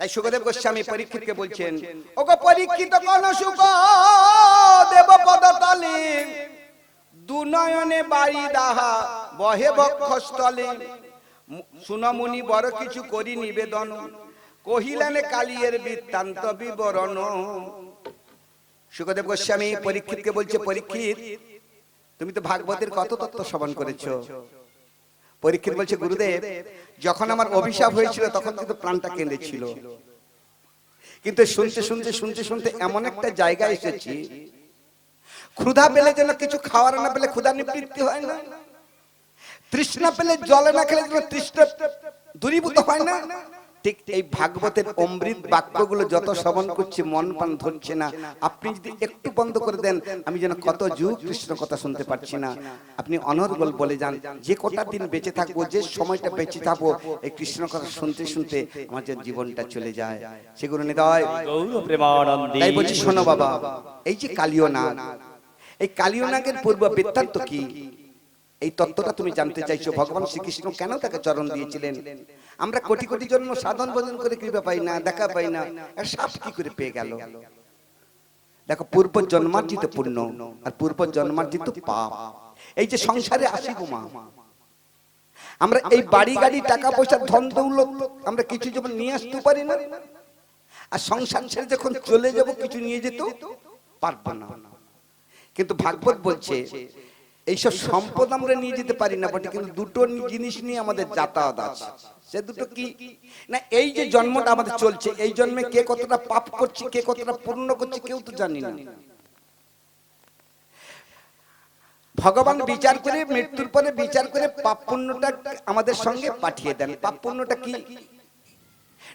তাই সুখদেব গোস্বামী পরীক্ষিতকে বলছেন, ওগো পরীক্ষিত কোন সুখ দেব পদতলে, দুনয়নে বাড়ি দাহা বহে বক্ষস্থলে, সুনমুনি বড় কিছু করি নিবেদন, কহিলেন কালিয়ের বৃত্তান্ত বিবরণ। সুখদেব গোস্বামী পরীক্ষিতকে বলছে, পরীক্ষিত তুমি তো ভাগবতের কত তত্ত্ব শ্রবণ করেছো। পরীক্ষিত বলছে, গুরুদেব যখন আমার অভিশাপ হয়েছিল তখন কিন্তু প্রাণটা কেঁদেছিল, কিন্তু শুনতে শুনতে শুনতে শুনতে এমন একটা জায়গায় এসেছি, ক্ষুধা পেলে যেন কিছু খাওয়ার না পেলে ক্ষুধা নিবৃত্তি হয় না, তৃষ্ণা পেলে জলে না খেলে যেন তৃষ্ণা দূরীভূত হয় না, ঠিক এই ভাগবতের অমৃত বাক্যগুলো যত শ্রবণ করছি মন প্রাণ ধরছে না। আপনি যদি একটু বন্ধ করে দেন, আমি যেন কত যুগ কৃষ্ণ কথা শুনতে পারছি না। আপনি অনর্গল বলে যান, যে কটা দিন বেঁচে থাকবো, যে সময়টা বেঁচে থাকবো, এই কৃষ্ণ কথা শুনতে শুনতে আমাদের জীবনটা চলে যায়। সেগুলো নিদয় তাই বলছি, শোনো বাবা, এই যে কালীয় নাগ, এই কালীয় নাগের পূর্ব বৃত্তান্ত কি, এই তত্ত্বটা তুমি জানতে চাইছো। ভগবান শ্রীকৃষ্ণ কেন তাকে চরণ দিয়েছিলেন? আমরা কোটি কোটি জন্ম সাধন ভজন করে কৃপা পাই না, দেখা পাই না, আর সাপ কি করে পেয়ে গেল? দেখো, পূর্ব জন্মার্জিত পুণ্য আর পূর্ব জন্মার্জিত পাপ, এই যে সংসারে আসি গো মা, আমরা এই বাড়ি গাড়ি টাকা পয়সা ধন দৌলত আমরা কিছু যখন নিয়ে আসতে পারি না, আর সংসার ছেড়ে যখন চলে যাব কিছু নিয়ে যেতে পারবো না। কিন্তু ভাগবত বলছে এইসব সম্পদ আমরা নিয়ে যেতে পারি না বটে, কিন্তু দুটো জিনিস নিয়ে আমাদের যাতায়াত আছে। সে দুটো কি না, এই যে জন্মটা আমাদের চলছে, এই জন্মে কে কতটা পাপ করছে, কে কতটা পুণ্য করছে, কেউ তো জানি না। ভগবান বিচার করে, মৃত্যুর পরে বিচার করে পাপ পুণ্যটা আমাদের সঙ্গে পাঠিয়ে দেন। পাপ পুণ্যটা কি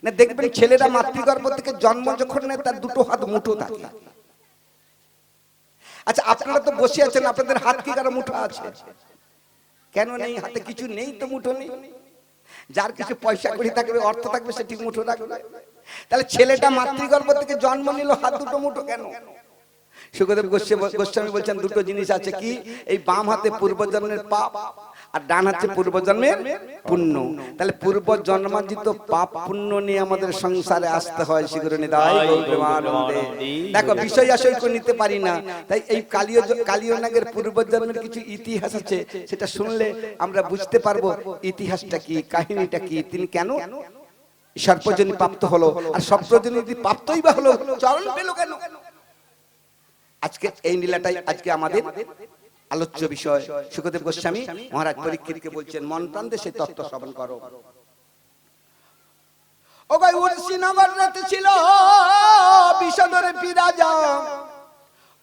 না, দেখবেন ছেলেরা মাতৃগর্ভ থেকে জন্ম যখন নেয় তার দুটো হাত মুঠো থাকে। আচ্ছা, আপনারা তো বসে আছেন, আপনাদের হাত কি কারো মুঠো আছে? কেন নেই? হাতে কিছু নেই তো মুঠো নেই। যার কিছু পয়সা কড়ি থাকবে, অর্থ থাকবে, সে ঠিক মুঠো রাখবে। তাহলে ছেলেটা মাতৃগর্ভ থেকে জন্ম নিল, হাত দুটো মুঠো কেন? সুখদেব গোস্বামী বলছেন দুটো জিনিস আছে। কি? এই বাম হাতে পূর্বজন্মের পাপ আর ডান হাতে পূর্বজন্মের পুণ্য। তাহলে পূর্ব জন্মার্জিত পাপ পুণ্য নিয়ে আমাদের সংসারে আসতে হয়। দেখো, বিষয় আশয় করে নিতে পারি না। তাই এই কালীয় নাগের পূর্বজন্মের কিছু ইতিহাস আছে, সেটা শুনলে আমরা বুঝতে পারবো ইতিহাসটা কি, কাহিনীটা কি, তিনি কেন সর্পজনী প্রাপ্ত হলো, আর সর্পজনী যদি প্রাপ্তই বা হলো, চরণ পেল কেন? আজকে এই লীলাটাই আজকে আমাদের আলোচ্য বিষয়। সুখদেব গোস্বামী মহারাজ পরীক্ষিতকে বলছেন, মন প্রাণ দিয়ে সেই তত্ত্ব শ্রবণ করো। ও ভাই, উর্ষিনগর রাতে ছিল বিষধরে বিরাজা,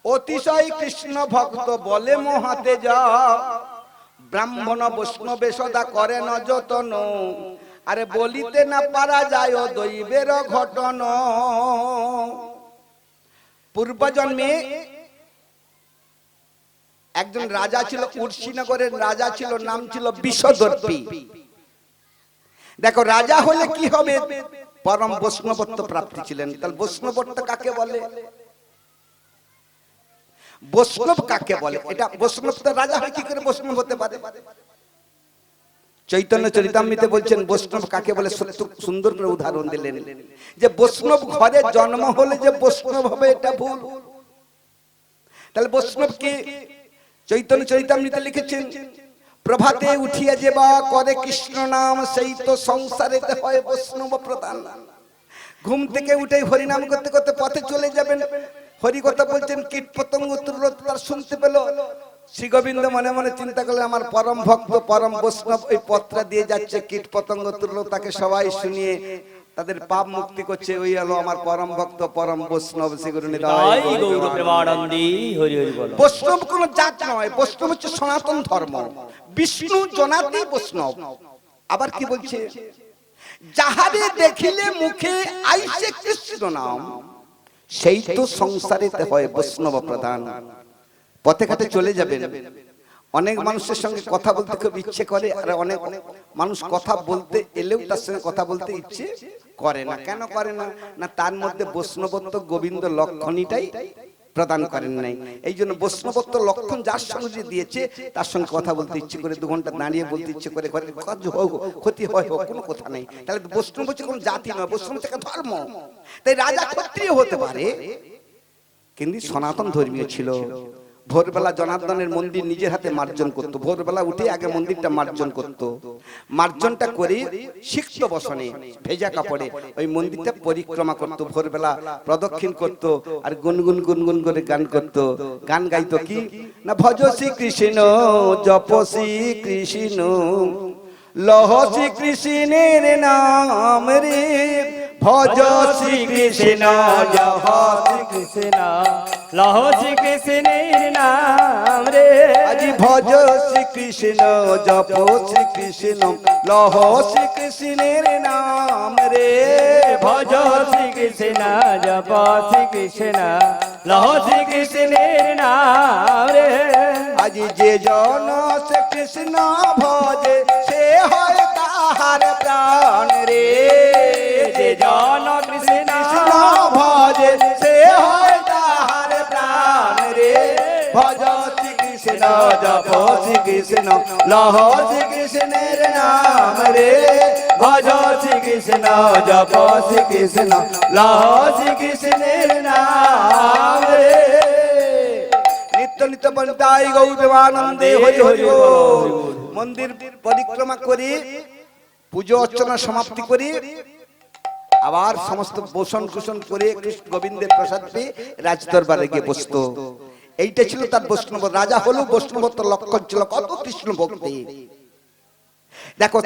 অতিশয় কৃষ্ণ ভক্ত বলে মহাতে যা, ব্রাহ্মণ বৈষ্ণবে সদা করে ন যতন, আরে বলিতে না পারা যায় ও দৈবের ঘটন। পূর্বজন্মে একজন রাজা ছিল, উর্ষিনগরের রাজা ছিল, নাম ছিল বিষদর্পী। দেখো, রাজা হলে কি হবে? পরম বৈষ্ণবত্ব প্রাপ্তি ছিলেন। তাহলে বৈষ্ণবত্ব কাকে বলে? বৈষ্ণব কাকে বলে? এটা বৈষ্ণব তো রাজা হয় কি করে বৈষ্ণব হতে পারে? চৈতন্য চরিতামৃতে বলছেন বৈষ্ণব কাকে বলে, সুন্দর করে উদাহরণ দিলেন যে বৈষ্ণব ঘরে জন্ম হলে যে বৈষ্ণব হবে এটা ভুল। তাহলে বৈষ্ণব কি? চৈতন্য চরিতামৃতে লিখেছেন, প্রভাতে উঠিয়া যে বা করে কৃষ্ণ নাম, সেই তো সংসারেতে হয় বৈষ্ণব প্রধান। ঘুম থেকে উঠে হরিনাম করতে করতে পথে চলে যাবেন, হরি কথা বলছেন, কীট পতঙ্গ তুল্য তার শুনতে পেল। শ্রী গোবিন্দ মনে মনে চিন্তা করলেন, আমার পরম ভক্ত পরম বৈষ্ণব ওই পথটা দিয়ে যাচ্ছে, কীট পতঙ্গ তুল্য তাকে সবাই শুনিয়ে তাদের পাপ মুক্তি করছে, ওই হলো আমার পরম ভক্ত পরম বৈষ্ণব। বৈষ্ণব কোন জাত নয়, বৈষ্ণব হচ্ছে সনাতন ধর্ম, বিষ্ণু জনাতি বৈষ্ণব। আবার কি বলছে? যাহারে দেখিলে মুখে আইসে কৃষ্ণ নাম, সেই তো সংসারেতে হয় বৈষ্ণব প্রধান। পথে ঘাটে চলে যাবেন, অনেক মানুষের সঙ্গে কথা বলতে খুব ইচ্ছে করে, আর অনেক মানুষ কথা বলতে এলেও তার সঙ্গে কথা বলতে ইচ্ছে করে না। কেন করে না? না, তার মধ্যে বৈষ্ণবত্ব গোবিন্দ লক্ষণীটাই প্রদান করেন নাই। এই জন্য বৈষ্ণবত্ব লক্ষণ যার সঙ্গে দিয়েছে তার সঙ্গে কথা বলতে ইচ্ছে করে, 2 ঘন্টা দাঁড়িয়ে বলতে ইচ্ছে করে, ঘরের কাজ হোক ক্ষতি হয় হোক, কোনো কথা নেই। তাহলে বৈষ্ণব হচ্ছে কোনো জাতি নয়, বৈষ্ণব হচ্ছে একটা ধর্ম। তাই রাজা ক্ষত্রিয় হতে পারে, কিন্তু সনাতন ধর্মীয় ছিল। ভোরবেলা জনার্দনের মন্দির নিজের হাতে মার্জন করত। ভোরবেলা উঠে আগে মন্দিরটা মার্জন করত। মার্জনটা করে সিক্ত বসনে ভেজা কাপড়ে ওই মন্দিরটা পরিক্রমা করত, ভোরবেলা প্রদক্ষিণ করত, আর গুনগুন গুনগুন করে গান করত। গান গাইতো কি না, ভজ শ্রী কৃষ্ণ জপ শ্রী কৃষ্ণ লহ শ্রী কৃষ্ণের নাম রে, ভজ শ্রী কৃষ্ণ জপ শ্রী কৃষ্ণ লহ শ্রী কৃষ্ণের নাম রে। আজি ভজ শ্রী কৃষ্ণ জপ শ্রী কৃষ্ণ লহ শ্রী কৃষ্ণের নাম রে, ভজ শ্রী কৃষ্ণ জপ শ্রী কৃষ্ণ লহ শ্রী কৃষ্ণের নাম রে। আজি যে জন শ্রী কৃষ্ণ ভজে সে হয় তাহার প্রাণ রে, যে জন কৃষ্ণ ভজে সে হয় তাহার প্রাণ রে, ভজ শ্রী কৃষ্ণ জপ শ্রী কৃষ্ণ লহ শ্রী কৃষ্ণের নাম রে, ভজ শ্রী কৃষ্ণ জপ শ্রী কৃষ্ণ লহ শ্রী কৃষ্ণের নাম রে। নিত্য নিত্য বন্দাই গৌরবানন্দে হরি হরি বল। মন্দির পরিক্রমা করি, পুজো অর্চনা সমাপ্তি করি, আবার সমস্ত বসন কুসন করে কৃষ্ণ গোবিন্দের প্রসাদ পেয়ে রাজদরবারে গিয়ে বসতো। এইটা ছিল তার বৈষ্ণব। রাজা হলো বৈষ্ণবত্ব লক্ষণ ছিল, কত কৃষ্ণ ভক্তি। দেখো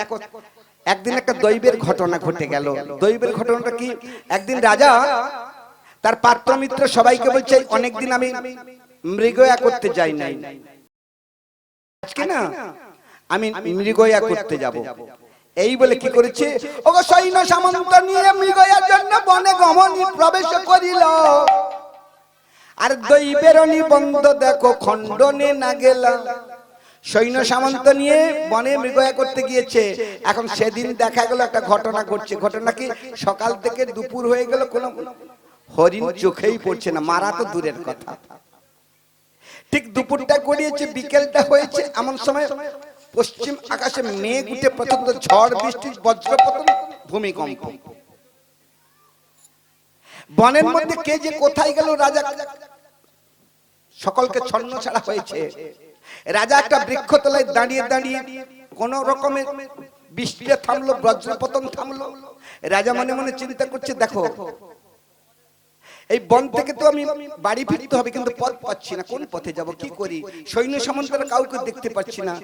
একদিন একটা দৈবের ঘটনা ঘটে গেল। দৈবের ঘটনাটা কি, একদিন রাজা তার পাত্র মিত্র সবাইকে বলছে, অনেকদিন আমি মৃগয়া করতে যাই নাই, আজকে না আমি মৃগয়া করতে যাব। এই বলে কি করেছে, ওগো সৈন্য সামন্ত নিয়ে মৃগয়ার জন্য বনে গমনে প্রবেশ করিল। আর দৈবের নিবন্ধ দেখো খণ্ডনে না গেল। সৈন্য সামন্ত নিয়ে বনে মৃগয়া করতে গিয়েছে। এখন সেদিন দেখা গেল একটা ঘটনা ঘটছে। ঘটনা কি, সকাল থেকে দুপুর হয়ে গেল, কোনো হরিণ চোখেই পড়ছে না, মারা তো দূরের কথা। ঠিক দুপুরটা গড়িয়েছে, বিকেলটা হয়েছে, এমন সময় পশ্চিম আকাশে মেঘ উঠে প্রচন্ড ঝড় বৃষ্টি, বজ্রপতন, ভূমিকম্প। বনের মধ্যে কে যে কোথায় গেল, রাজা সকলকে ছন্ন ছাড়া হয়েছে। রাজা একটা বৃক্ষতলায় দাঁড়িয়ে দাঁড়িয়ে কোন রকমের বৃষ্টি থামলো, বজ্রপতন থামলো। রাজা মনে মনে চিন্তা করছে, দেখো এই বন থেকে তো আমি বাড়ি ফিরতে হবে, কিন্তু পথ পাচ্ছি না, কোন পথে যাব, কি করি? সৈন্য সামন্তরা কাউকে দেখতে পাচ্ছি না,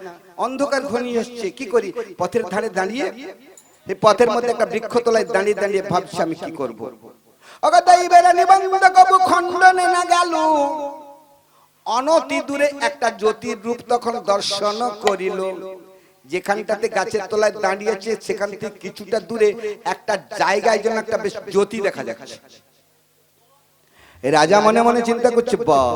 অন্ধকার ঘনিয়ে আসছে, কি করি? পথের ধারে দাঁড়িয়ে, এই পথের মধ্যে একটা বৃক্ষতলায় দাঁড়িয়ে দাঁড়িয়ে ভাবছি আমি কি করব। খণ্ডনে না গেল, অনতি দূরে একটা জ্যোতির রূপ তখন দর্শন করিল। যেখানটাতে গাছের তলায় দাঁড়িয়েছে সেখান থেকে কিছুটা দূরে একটা জায়গায় যেন একটা বেশ জ্যোতি দেখা যাচ্ছে। রাজা মনে মনে চিন্তা করছে, বাহ,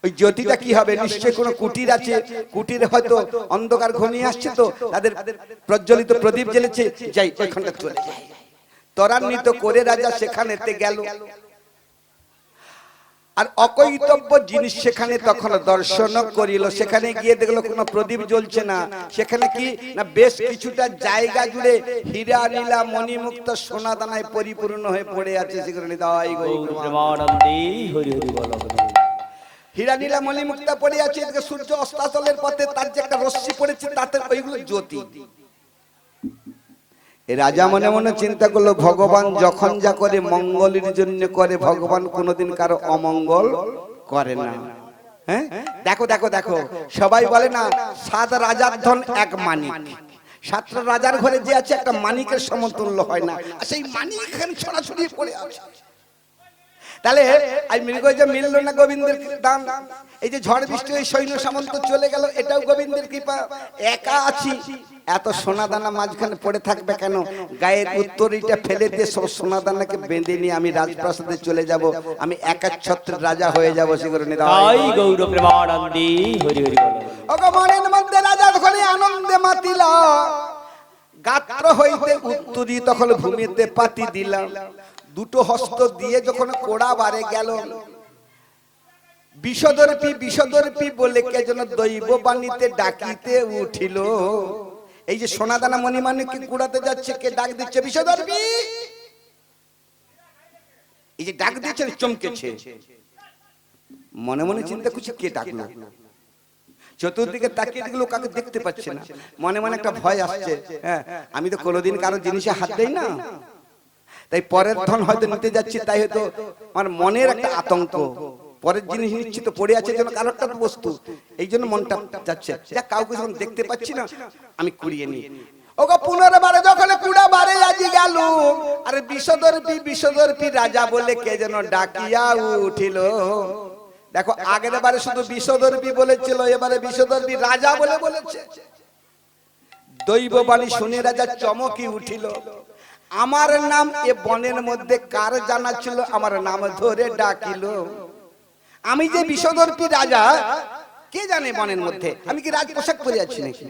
ওই জ্যোতিটা কি হবে? নিশ্চয় কোনো কুটির আছে, কুটিরে হয়তো অন্ধকার ঘনিয়ে আসছে, তো তাদের প্রজ্বলিত প্রদীপ জ্বেলেছে, যাই ওইখানটা চলে যায়। ত্বরান্বিত করে রাজা সেখানেতে গেল। আর অকৈতব্য জিনিস সেখানে তখন দর্শন করিল। সেখানে গিয়ে দেখলো কোনো প্রদীপ জ্বলছে না। সেখানে কি না, বেশ কিছুটা জায়গা জুড়ে হীরা নীলা মণিমুক্ত সোনা দানায় পরিপূর্ণ হয়ে পড়ে আছে। সেখানে হীরা নীলা মণিমুক্ত পড়ে আছে। সূর্য অস্তাচলের পথে তার যে একটা রশ্মি পড়েছে, তাতে ওইগুলো জ্যোতি। রাজা মনে মনে চিন্তা করলো, ভগবান যখন যা করে মঙ্গলের জন্য করে, ভগবান কোনোদিন কারো অমঙ্গল করে না। হ্যাঁ, দেখো দেখো দেখো, সবাই বলে না 7 রাজার ধন 1 মানিক। 7টা রাজার ঘরে যে আছে একটা মানিকের সমতুল্য হয় না, আর সেই মানিক এখানে ছড়াছড়ি পড়ে আছে। তাহলে আজ মৃগয় যে মিলল না গোবিন্দের দান, এই যে ঝড় বৃষ্টি ওই সৈন্য সামন্ত চলে গেল, এটাও গোবিন্দের কৃপা। একা আছি, এত সোনা দানা মাঝখানে পড়ে থাকবে কেন? গায়ের উত্তরীটা ফেলে দিয়ে সব সোনা দানাকে বেঁধে নিয়ে আমি রাজপ্রাসাদে চলে যাব, আমি একাচ্ছত্রের রাজা হয়ে যাব। সেগুলো তাই গৌর প্রেমানন্দে হরি হরি বল। মনের মধ্যে রাজা তখন আনন্দে মাতিল। গাত্র হইতে উত্তরী তখন ভূমিতে পাতি দিলাম। দুটো হস্ত দিয়ে যখন কোড়া বারে গেল, বিষদর্পী বিষদর্পী বলে কে যেন দৈব বাণীতে ডাকিতে উঠিল। এই যে সোনাদানা মণিমাণিক্যকে কুড়াতে যাচ্ছে, কে ডাক দিচ্ছে? বিষদর্পী। এই যে ডাক দিচ্ছে, চমকেছে, মনে মনে চিন্তা করছে কে ডাকলো। চতুর্দিকে তাকিয়ে দেখলো কাকে দেখতে পাচ্ছে না। মনে মনে একটা ভয় আসছে, হ্যাঁ আমি তো কোনোদিন কারো জিনিসে হাত দেই না, তাই পরের ধন হয়তো নিতে যাচ্ছি, তাই হয়তো আমার মনের একটা আতঙ্ক, পরের জিনিস নিচ্ছি তো পড়ে আছে যেন কারো একটা বস্তু, এই জন্য মনটা যাচ্ছে কাউকে যখন দেখতে পাচ্ছি না আমি কুড়িয়ে নিই। ওগো পুনর্বারে যখন কুড়া বারে আজি গেল, আরে বিষদর্পী বিষদর্পী রাজা বলে কে যেন ডাকিয়া উঠিল। দেখো আগের বারে শুধু বিষদর্পী বলেছিল, এবারে বিষদর্পী রাজা বলে বলেছে। দৈব বাণী শুনে রাজা চমকি উঠিল। আমার নাম এ বনের মধ্যে কার জানা ছিল, আমার নাম ধরে ডাকিল। আমি যে বিষদর্পী রাজা, কে জানে বনের মধ্যে, আমি কি রাজ পোশাক পরে আছি নাকি?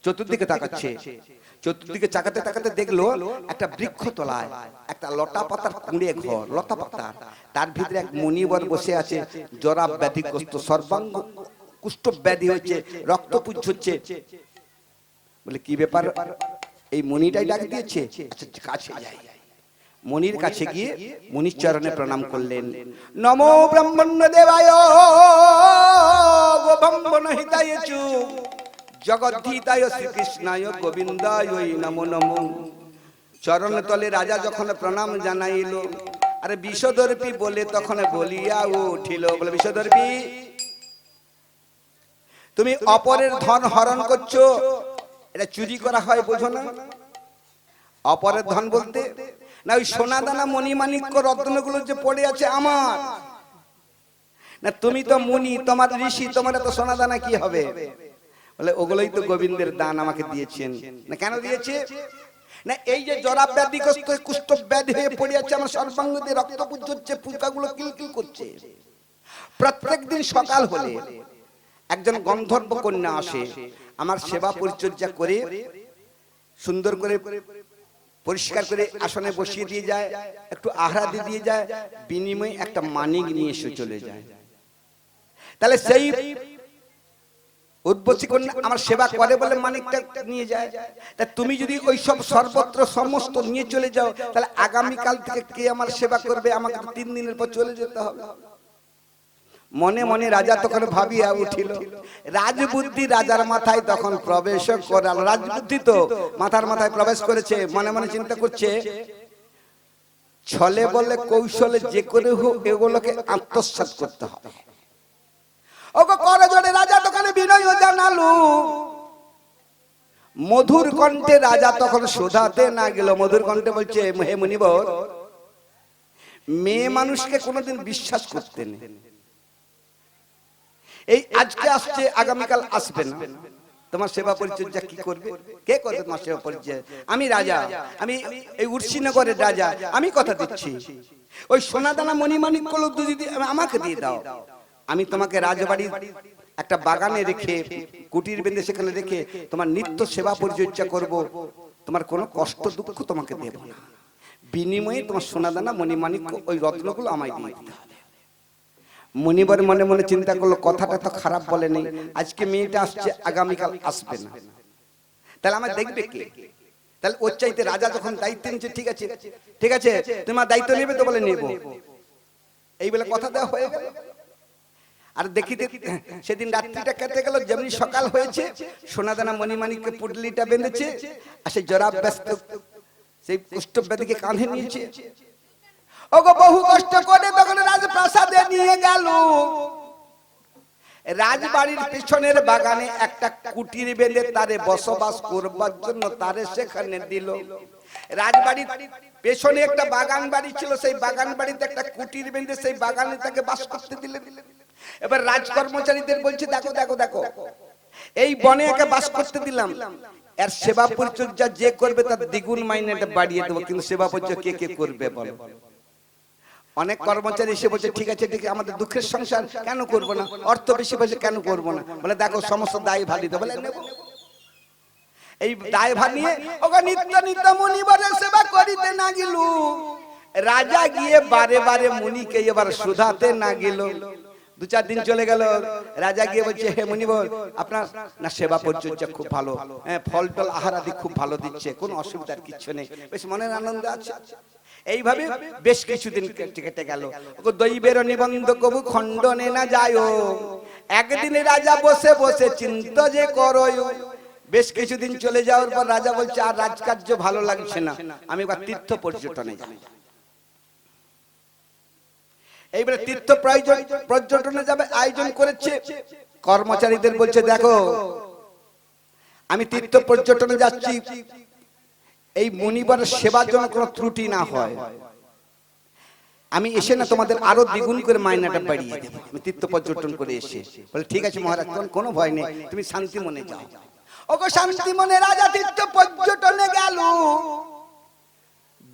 চতুর্দিকে তাকাচ্ছে, চতুর্দিকে তাকাতে তাকাতে দেখলো একটা বৃক্ষ তলায় একটা লতা পাতার কুঁড়ে ঘর, লতা পাতার, তার ভিতরে এক মুনিবর বসে আছে, জরা ব্যাধিগ্রস্ত, সর্বাঙ্গ কুষ্ঠ ব্যাধি হচ্ছে, রক্তপুঞ্জ হচ্ছে। বলে কি ব্যাপার, এই মুনিটাই ডাক দিয়েছে? আচ্ছা কাছে যাই। মুনির কাছে গিয়ে মুনির চরণে প্রণাম করলেন। নমো ব্রহ্মণ্য দেবায় গোবম্বন হিতায় চু জগদ্ধিতায় শ্রীকৃষ্ণায় গোবিন্দায় নমো নমো। চরণ তলে রাজা যখন প্রণাম জানাইল, আরে বিষদর্পী বলে তখন বলিয়া উঠিল। বলে বিষদর্পী, তুমি অপরের ধন হরণ করছো, এটা চুরি করা হয় বোঝো না? অপরের ধন বলতে না ওই সোনাদানা মণিমাণিক্য রত্নগুলো যে পড়ে আছে আমার না, তুমি তো মুনি, তোমার ঋষি, তোমার এত সোনাদানা কি হবে? বলে ওগুলোই তো গোবিন্দের দান, আমাকে দিয়েছেন। না কেন দিয়েছে? না এই যে জরা ব্যাধিগ্রস্ত কুষ্ঠ ব্যাধি হয়ে পড়ে আছে, আমার সর্বাঙ্গ দিয়ে রক্তপুঞ্জ হচ্ছে, ফুলকাগুলো কিলকিল করছে। প্রত্যেক দিন সকাল হলে একজন গন্ধর্ব কন্যা আসে, আমার সেবা পরিচর্যা করে সুন্দর করে পরিষ্কার করে আসনে বসিয়ে দিয়ে যায়, একটু আহার দিয়ে যায়, বিনিময়ে একটা মানিক নিয়ে এসে চলে যায়। তাহলে সেই উদ্বসী কন্যা আমার সেবা করে বলে মানিকটা নিয়ে যায়। তা তুমি যদি ওই সব সর্বত্র সমস্ত নিয়ে চলে যাও, তাহলে আগামীকাল থেকে কে আমার সেবা করবে? আমাকে 3 দিনের পর চলে যেতে হবে। মনে মনে রাজা তখন ভাবিয়া উঠিল। রাজবুদ্ধি রাজার মাথায় তখন প্রবেশ করাল। রাজবুদ্ধি তো মাথার মাথায় প্রবেশ করেছে। মনে মনে চিন্তা করছে, ছলে বলে কৌশলে যে করে হোক এগুলোকে আত্মসাৎ করতে হবে। ওগো করজোড়ে রাজা তখন বিনয় জানালু। মধুর কণ্ঠে রাজা তখন শোধাতে না গেল। মধুর কণ্ঠে বলছে, হে মুনিবর, মেয়ে মানুষকে কোনোদিন বিশ্বাস করতে নেই। এই আজকে আসছে, আগামীকাল আসবে না। তোমার সেবা পরিচর্যা কি করবে? কে করবে তোমার সেবা পরিচর্যা? আমি রাজা, আমি এই উর্শীনগরের রাজা, আমি কথা দিচ্ছি। ওই সোনাদানা মণিমাণিক্য যদি আমাকে দিয়ে দাও, আমি তোমাকে রাজবাড়ির একটা বাগানে রেখে, কুটির বেঁধে সেখানে রেখে তোমার নিত্য সেবা পরিচর্যা করব, তোমার কোনো কষ্ট দুঃখ তোমাকে দেব না। বিনিময়ে তোমার সোনাদানা মণিমাণিক্য ওই রত্নগুলো আমায় দিয়ে দিতে হবে। মুনিবর মনে মনে চিন্তা করলো, কথাটা তো খারাপ বলে নেই, আজকে মেয়েটা আসছে, আগামীকাল আসবে না, তাহলে আমার দেখবে কে? তাহলে ওর চাইতে রাজা যখন দায়িত্ব নিচ্ছে, ঠিক আছে ঠিক আছে, তোমার দায়িত্ব নেবে তো? বলে নেব। এই বলে কথা দেওয়া হয়ে গেল। আর দেখিতে সেদিন রাত্রিটা কেটে গেল। যেমনি সকাল হয়েছে, সোনাদানা মণিমাণিক্য পুটলিটা বেঁধেছে, আর সেই জরা ব্যস্ত সেই কুষ্ঠ ব্যাধিকে কাঁধে নিয়েছে। ওগো বহু কষ্ট করে তখন রাজপ্রাসাদে নিয়ে গেল। রাজবাড়ির পিছনের বাগানে একটা কুটির বেঁধে তারে বসবাস করবার জন্য তারে সেখানে দিল। রাজবাড়ির পেছনে একটা বাগান বাড়ি ছিল, সেই বাগান বাড়িতে একটা কুটির বেঁধে সেই বাগানে তাকে বাস করতে দিলেন। এবার রাজকর্মচারীদের বলছে, দেখো দেখো দেখো, এই বনে একে বাস করতে দিলাম, এর সেবা পরিচর্যা যে করবে তার দ্বিগুণ মাইনেটা বাড়িয়ে দেবো, কিন্তু সেবা পরিচর্যা কে কে করবে বলো? অনেক কর্মচারী এসে বলছে, ঠিক আছে ঠিক আছে, আমাদের দুঃখের সংসার, কেন করব না, অর্থ বেশি পয়সা কেন করব না। বলে দেখো সমস্ত দায় ভার দিতে, বলে নেব। এই দায় ভার নিয়ে ওগো নিত্য নিত্য মুনিবরের সেবা করিতে না গেলু। রাজা গিয়ে বারে বারে মুনিকে এবার শুধাতে না গেল। দু চার দিন চলে গেল, রাজা গিয়ে বলছে, হে মুনিবর, আপনার না সেবা পরিচর্যা খুব ভালো, হ্যাঁ, ফল টল আহার আদি খুব ভালো দিচ্ছে, কোনো অসুবিধার কিছু নেই, বেশ মনের আনন্দ আছে। এইভাবে বেশ কিছুদিন কেটে গেল। দৈবের নিবন্ধ কবু খণ্ডনে না যায়। একদিন রাজা বসে বসে চিন্তা যে করয়। বেশ কিছুদিন চলে যাওয়ার পর রাজা বলছে, আর রাজকার্য ভালো লাগছে না, আমি এবার তীর্থ পর্যটনে যাই। এইবারে তীর্থ পর্যটনে যাবে আয়োজন করেছে। কর্মচারীদের বলছে, দেখো আমি তীর্থ পর্যটনে যাচ্ছি, এই মুনিবরের সেবার জন্য কোনো ত্রুটি না হয়, আমি এসে না তোমাদের আরো দ্বিগুণ করে মাইনাটা বাড়িয়ে দেবো, আমি তীর্থ পর্যটন করে এসে। বলে, ঠিক আছে মহারাজ, তোমার কোনো ভয় নেই, তুমি শান্তি মনে যাও। ওগো শান্তি মনে রাজা তীর্থ পর্যটনে গেল।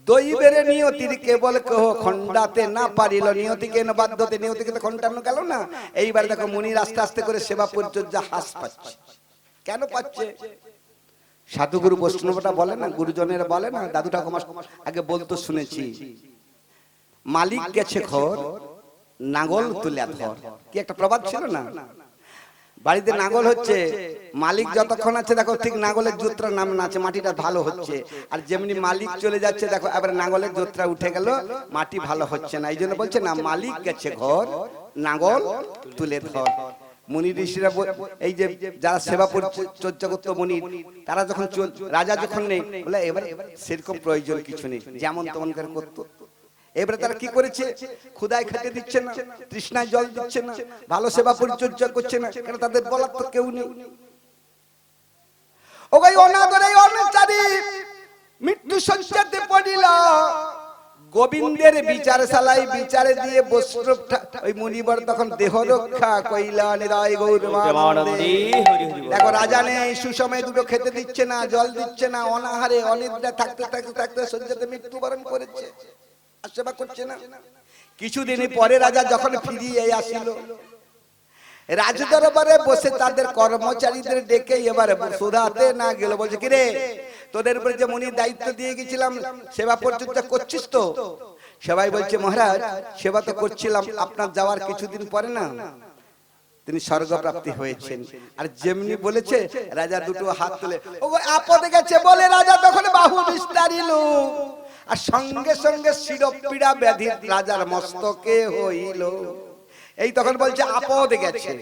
দৈবের নিয়তির কেবল কেহ খণ্ডাতে না পারিল, নিয়তিকে না বাধ্যতে, নিয়তিকে তো খণ্ডানো গেল না। এইবার দেখো মুনির আস্তে আস্তে করে সেবা পরিচর্যা হ্রাস পাচ্ছে। কেন পাচ্ছে? সাধুগুরু বৈষ্ণবটা বলে না, গুরুজনেরা বলে না, দাদু ঠাকুমা আগে বলতো শুনেছি, মালিক গেছে ঘর, নাঙ্গল তুলে ধর। কি একটা প্রবাদ ছিল না? বাড়িতে নাঙ্গল হচ্ছে, মালিক যতক্ষণ আছে দেখো ঠিক নাঙ্গলের জোত্রা নাম না আছে, মাটিটা ভালো হচ্ছে। আর যেমনি মালিক চলে যাচ্ছে দেখো এবার নাঙ্গলের জোত্রা উঠে গেল, মাটি ভালো হচ্ছে না। এই জন্য বলছে না, মালিক গেছে ঘর, নাঙ্গল তুলে ধর। মুনি ঋষিরা এই যে যারা সেবা পরিচর্যা করতো মুনি, তারা যখন রাজা যখন নেই, বলে এবার সেরকম প্রয়োজন কিছু নেই, যেমন তেমন করে করতো। এবারে তারা কি করেছে, ক্ষুধায় খেতে দিচ্ছে না, তৃষ্ণায় জল দিচ্ছে না, ভালো সেবা পরিচর্যা করছে না, কারণ তাদের বলার তো কেউ নেই। ও ভাই, অনাদরে অনুচারী মৃত্যু শয্যাতে পড়িল। গোবিন্দের বিচারশালায় বিচারে দিয়ে বৈষ্ণব ওই মুনিবর তখন দেহ রক্ষা কইলা নিরায় গৌরমানন্দে। দেখো রাজা নেই, সুসময়ে দুটো খেতে দিচ্ছে না, জল দিচ্ছে না, অনাহারে অনিদ্রা থাকতে থাকতে থাকতে শয্যাতে মৃত্যুবরণ করেছে, আর সেবা করছে না। কিছুদিন পরে রাজা যখন ফিরিয়ে আসিল, রাজদরবারে বসে তাদের কর্মচারীদের ডেকে এবারে শুধাতে না গেল। বলছে, কিরে তোদের উপরে যে মুনি দায়িত্ব দিয়ে গেছিলাম, সেবা পরিচর্যা করছিস তো? সবাই বলছে, মহারাজ সেবা তো করছিলাম, আপনার যাওয়ার কিছুদিন পরে না তিনি স্বর্গপ্রাপ্তি হয়েছেন। আর যেমনি বলেছে রাজা দুটো হাত তুলে, ও আপদে গেছে বলে রাজা তখন বাহু বিস্তারিল, আর সঙ্গে সঙ্গে শিরপীড়া ব্যাধি রাজার মস্তকে হইল। এই তখন বলছে আপদ গেছে,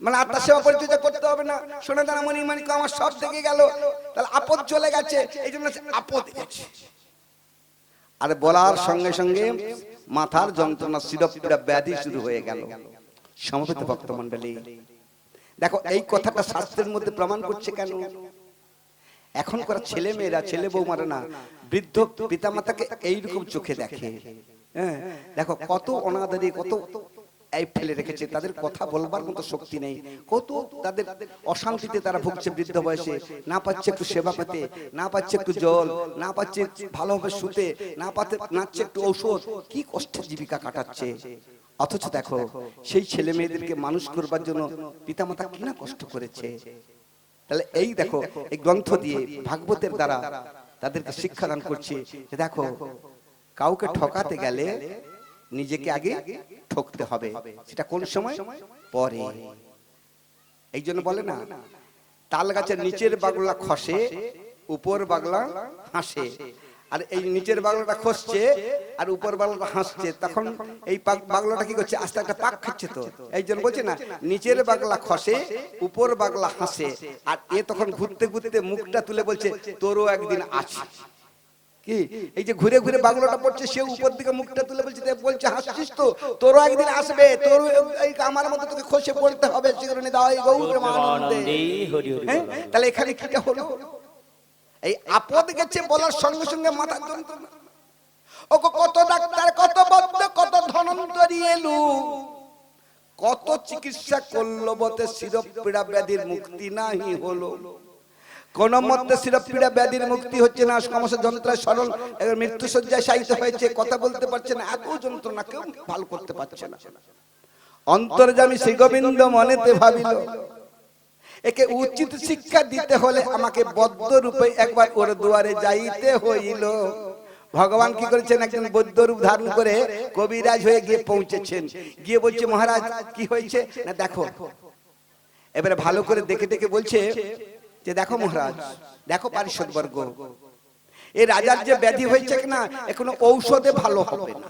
মানে আপনার সেবা পরিচর্যা করতে হবে না, শোনা দানা মনি মানিক আমার সব দেখে গেল, তাহলে আপদ চলে গেছে, এই জন্য আপদ গেছে। আর বলার সঙ্গে সঙ্গে মাথার যন্ত্রণা, শিরপীড়া ব্যাধি শুরু হয়ে গেল। সমবেত ভক্ত মণ্ডলী, দেখো এই কথাটা শাস্ত্রের মধ্যে প্রমাণ করছে কেন? এখনকার ছেলে মেয়েরা, ছেলে বৌমারা না বৃদ্ধ পিতামাতাকে এইরকম চোখে দেখে। হ্যাঁ, দেখো কত অনাদরে, কত এই ফেলে রেখেছে, তাদের কথা বলবার মতো শক্তি নেই, কত তাদের অশান্তিতে তারা ভুগছে বৃদ্ধ বয়সে, না পাচ্ছে একটু সেবা পেতে, না পাচ্ছে একটু জল, না পাচ্ছে ভালোভাবে শুতে, না পাচ্ছে একটু ঔষধ, কি কষ্টে জীবিকা কাটাচ্ছে। অথচ দেখো সেই ছেলে মেয়েদেরকে মানুষ করবার জন্য পিতামাতা কিনা কষ্ট করেছে। তাহলে এই দেখো এই গ্রন্থ দিয়ে ভাগবতের দ্বারা তাদেরকে শিক্ষাদান করছে যে দেখো কাউকে ঠকাতে গেলে নিজেকে আগে ঠকতে হবে, সেটা কোন সময়? পরে। এই জন্য বলে না, তাল গাছের নিচের বাগলা খসে, উপর বাগলা হাসে। আর এই নিচের বাগলাটা খসছে আর উপর বাগলাটা হাসছে, তখন এই বাগলাটা কি করছে? আস্তে একটা পাক খাচ্ছে। তো এই জন্য বলছে না, নিচের বাগলা খসে, উপর বাগলা হাসে। আর এ তখন ঘুরতে ঘুরতে মুখটা তুলে বলছে, তোরও একদিন আছে। কি এই যে ঘুরে ঘুরে বাগলাটা পড়ছে, সে উপর দিকে মুখটা তুলে বলছে, বলছে হাসছিস তো, তোরও একদিন আসবে, তোর এই আমার মতো তোকে খসে পড়তে হবে। সেখানে দাওয়াই গৌর মানন্দে। তাহলে এখানে কিটা হলো? এই আপদ গেছে বলার সঙ্গে সঙ্গে মাথা যন্ত্রণা। ও কত ডাক্তার, কত বৈদ্য, কত ধনন্তরী এলু, কত চিকিৎসা করলো, বতে শিরপীড়া ব্যাধির মুক্তি নাই হলো। কোন মধ্যে শিরপীড়া ব্যাধির মুক্তি হচ্ছে না, সমস্ত যন্ত্রণায় সরল মৃত্যু শয্যায় শায়িত হয়েছে, কথা বলতে পারছে না, এত যন্ত্রণা কেউ ভালো করতে পারছে না। অন্তর্যামী শ্রী গোবিন্দ মনেতে ভাবিল, একে উচিত শিক্ষা দিতে হলে আমাকে বদ্ধ রূপে একবার ওর দুয়ারে যাইতে হইল। ভগবান কি করেছেন, একজন বৈদ্য রূপ ধারণ করে কবিরাজ হয়ে গিয়ে পৌঁছেছেন। গিয়ে বলছে মহারাজ কি হয়েছে না দেখো। এবারে ভালো করে দেখে দেখে বলছে যে দেখো মহারাজ, দেখো পারিষদ বর্গ, এই রাজার যে ব্যাধি হয়েছে না, এখনো ঔষধে ভালো হবে না।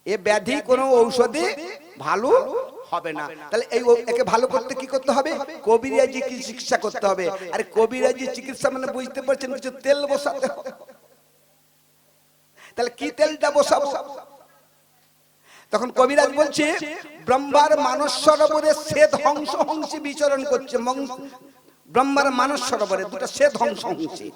এ ব্যাধি কোনো ঔষধে ভালো হবে না। তাহলে এই একে ভালো করতে কি করতে হবে? কবিরাজি চিকিৎসা করতে হবে। আরে কবিরাজি চিকিৎসা মানে বুঝতে পারছেন, কিছু তেল বসাতে হবে। তাহলে কি তেলটা বসাবো? তখন কবিরাজ বলছে ব্রহ্মার মানস সরোবরে শ্বেত হংস হংসী বিচরণ করছে। ব্রহ্মার মানস সরোবরে দুটো শ্বেত হংস হংসী,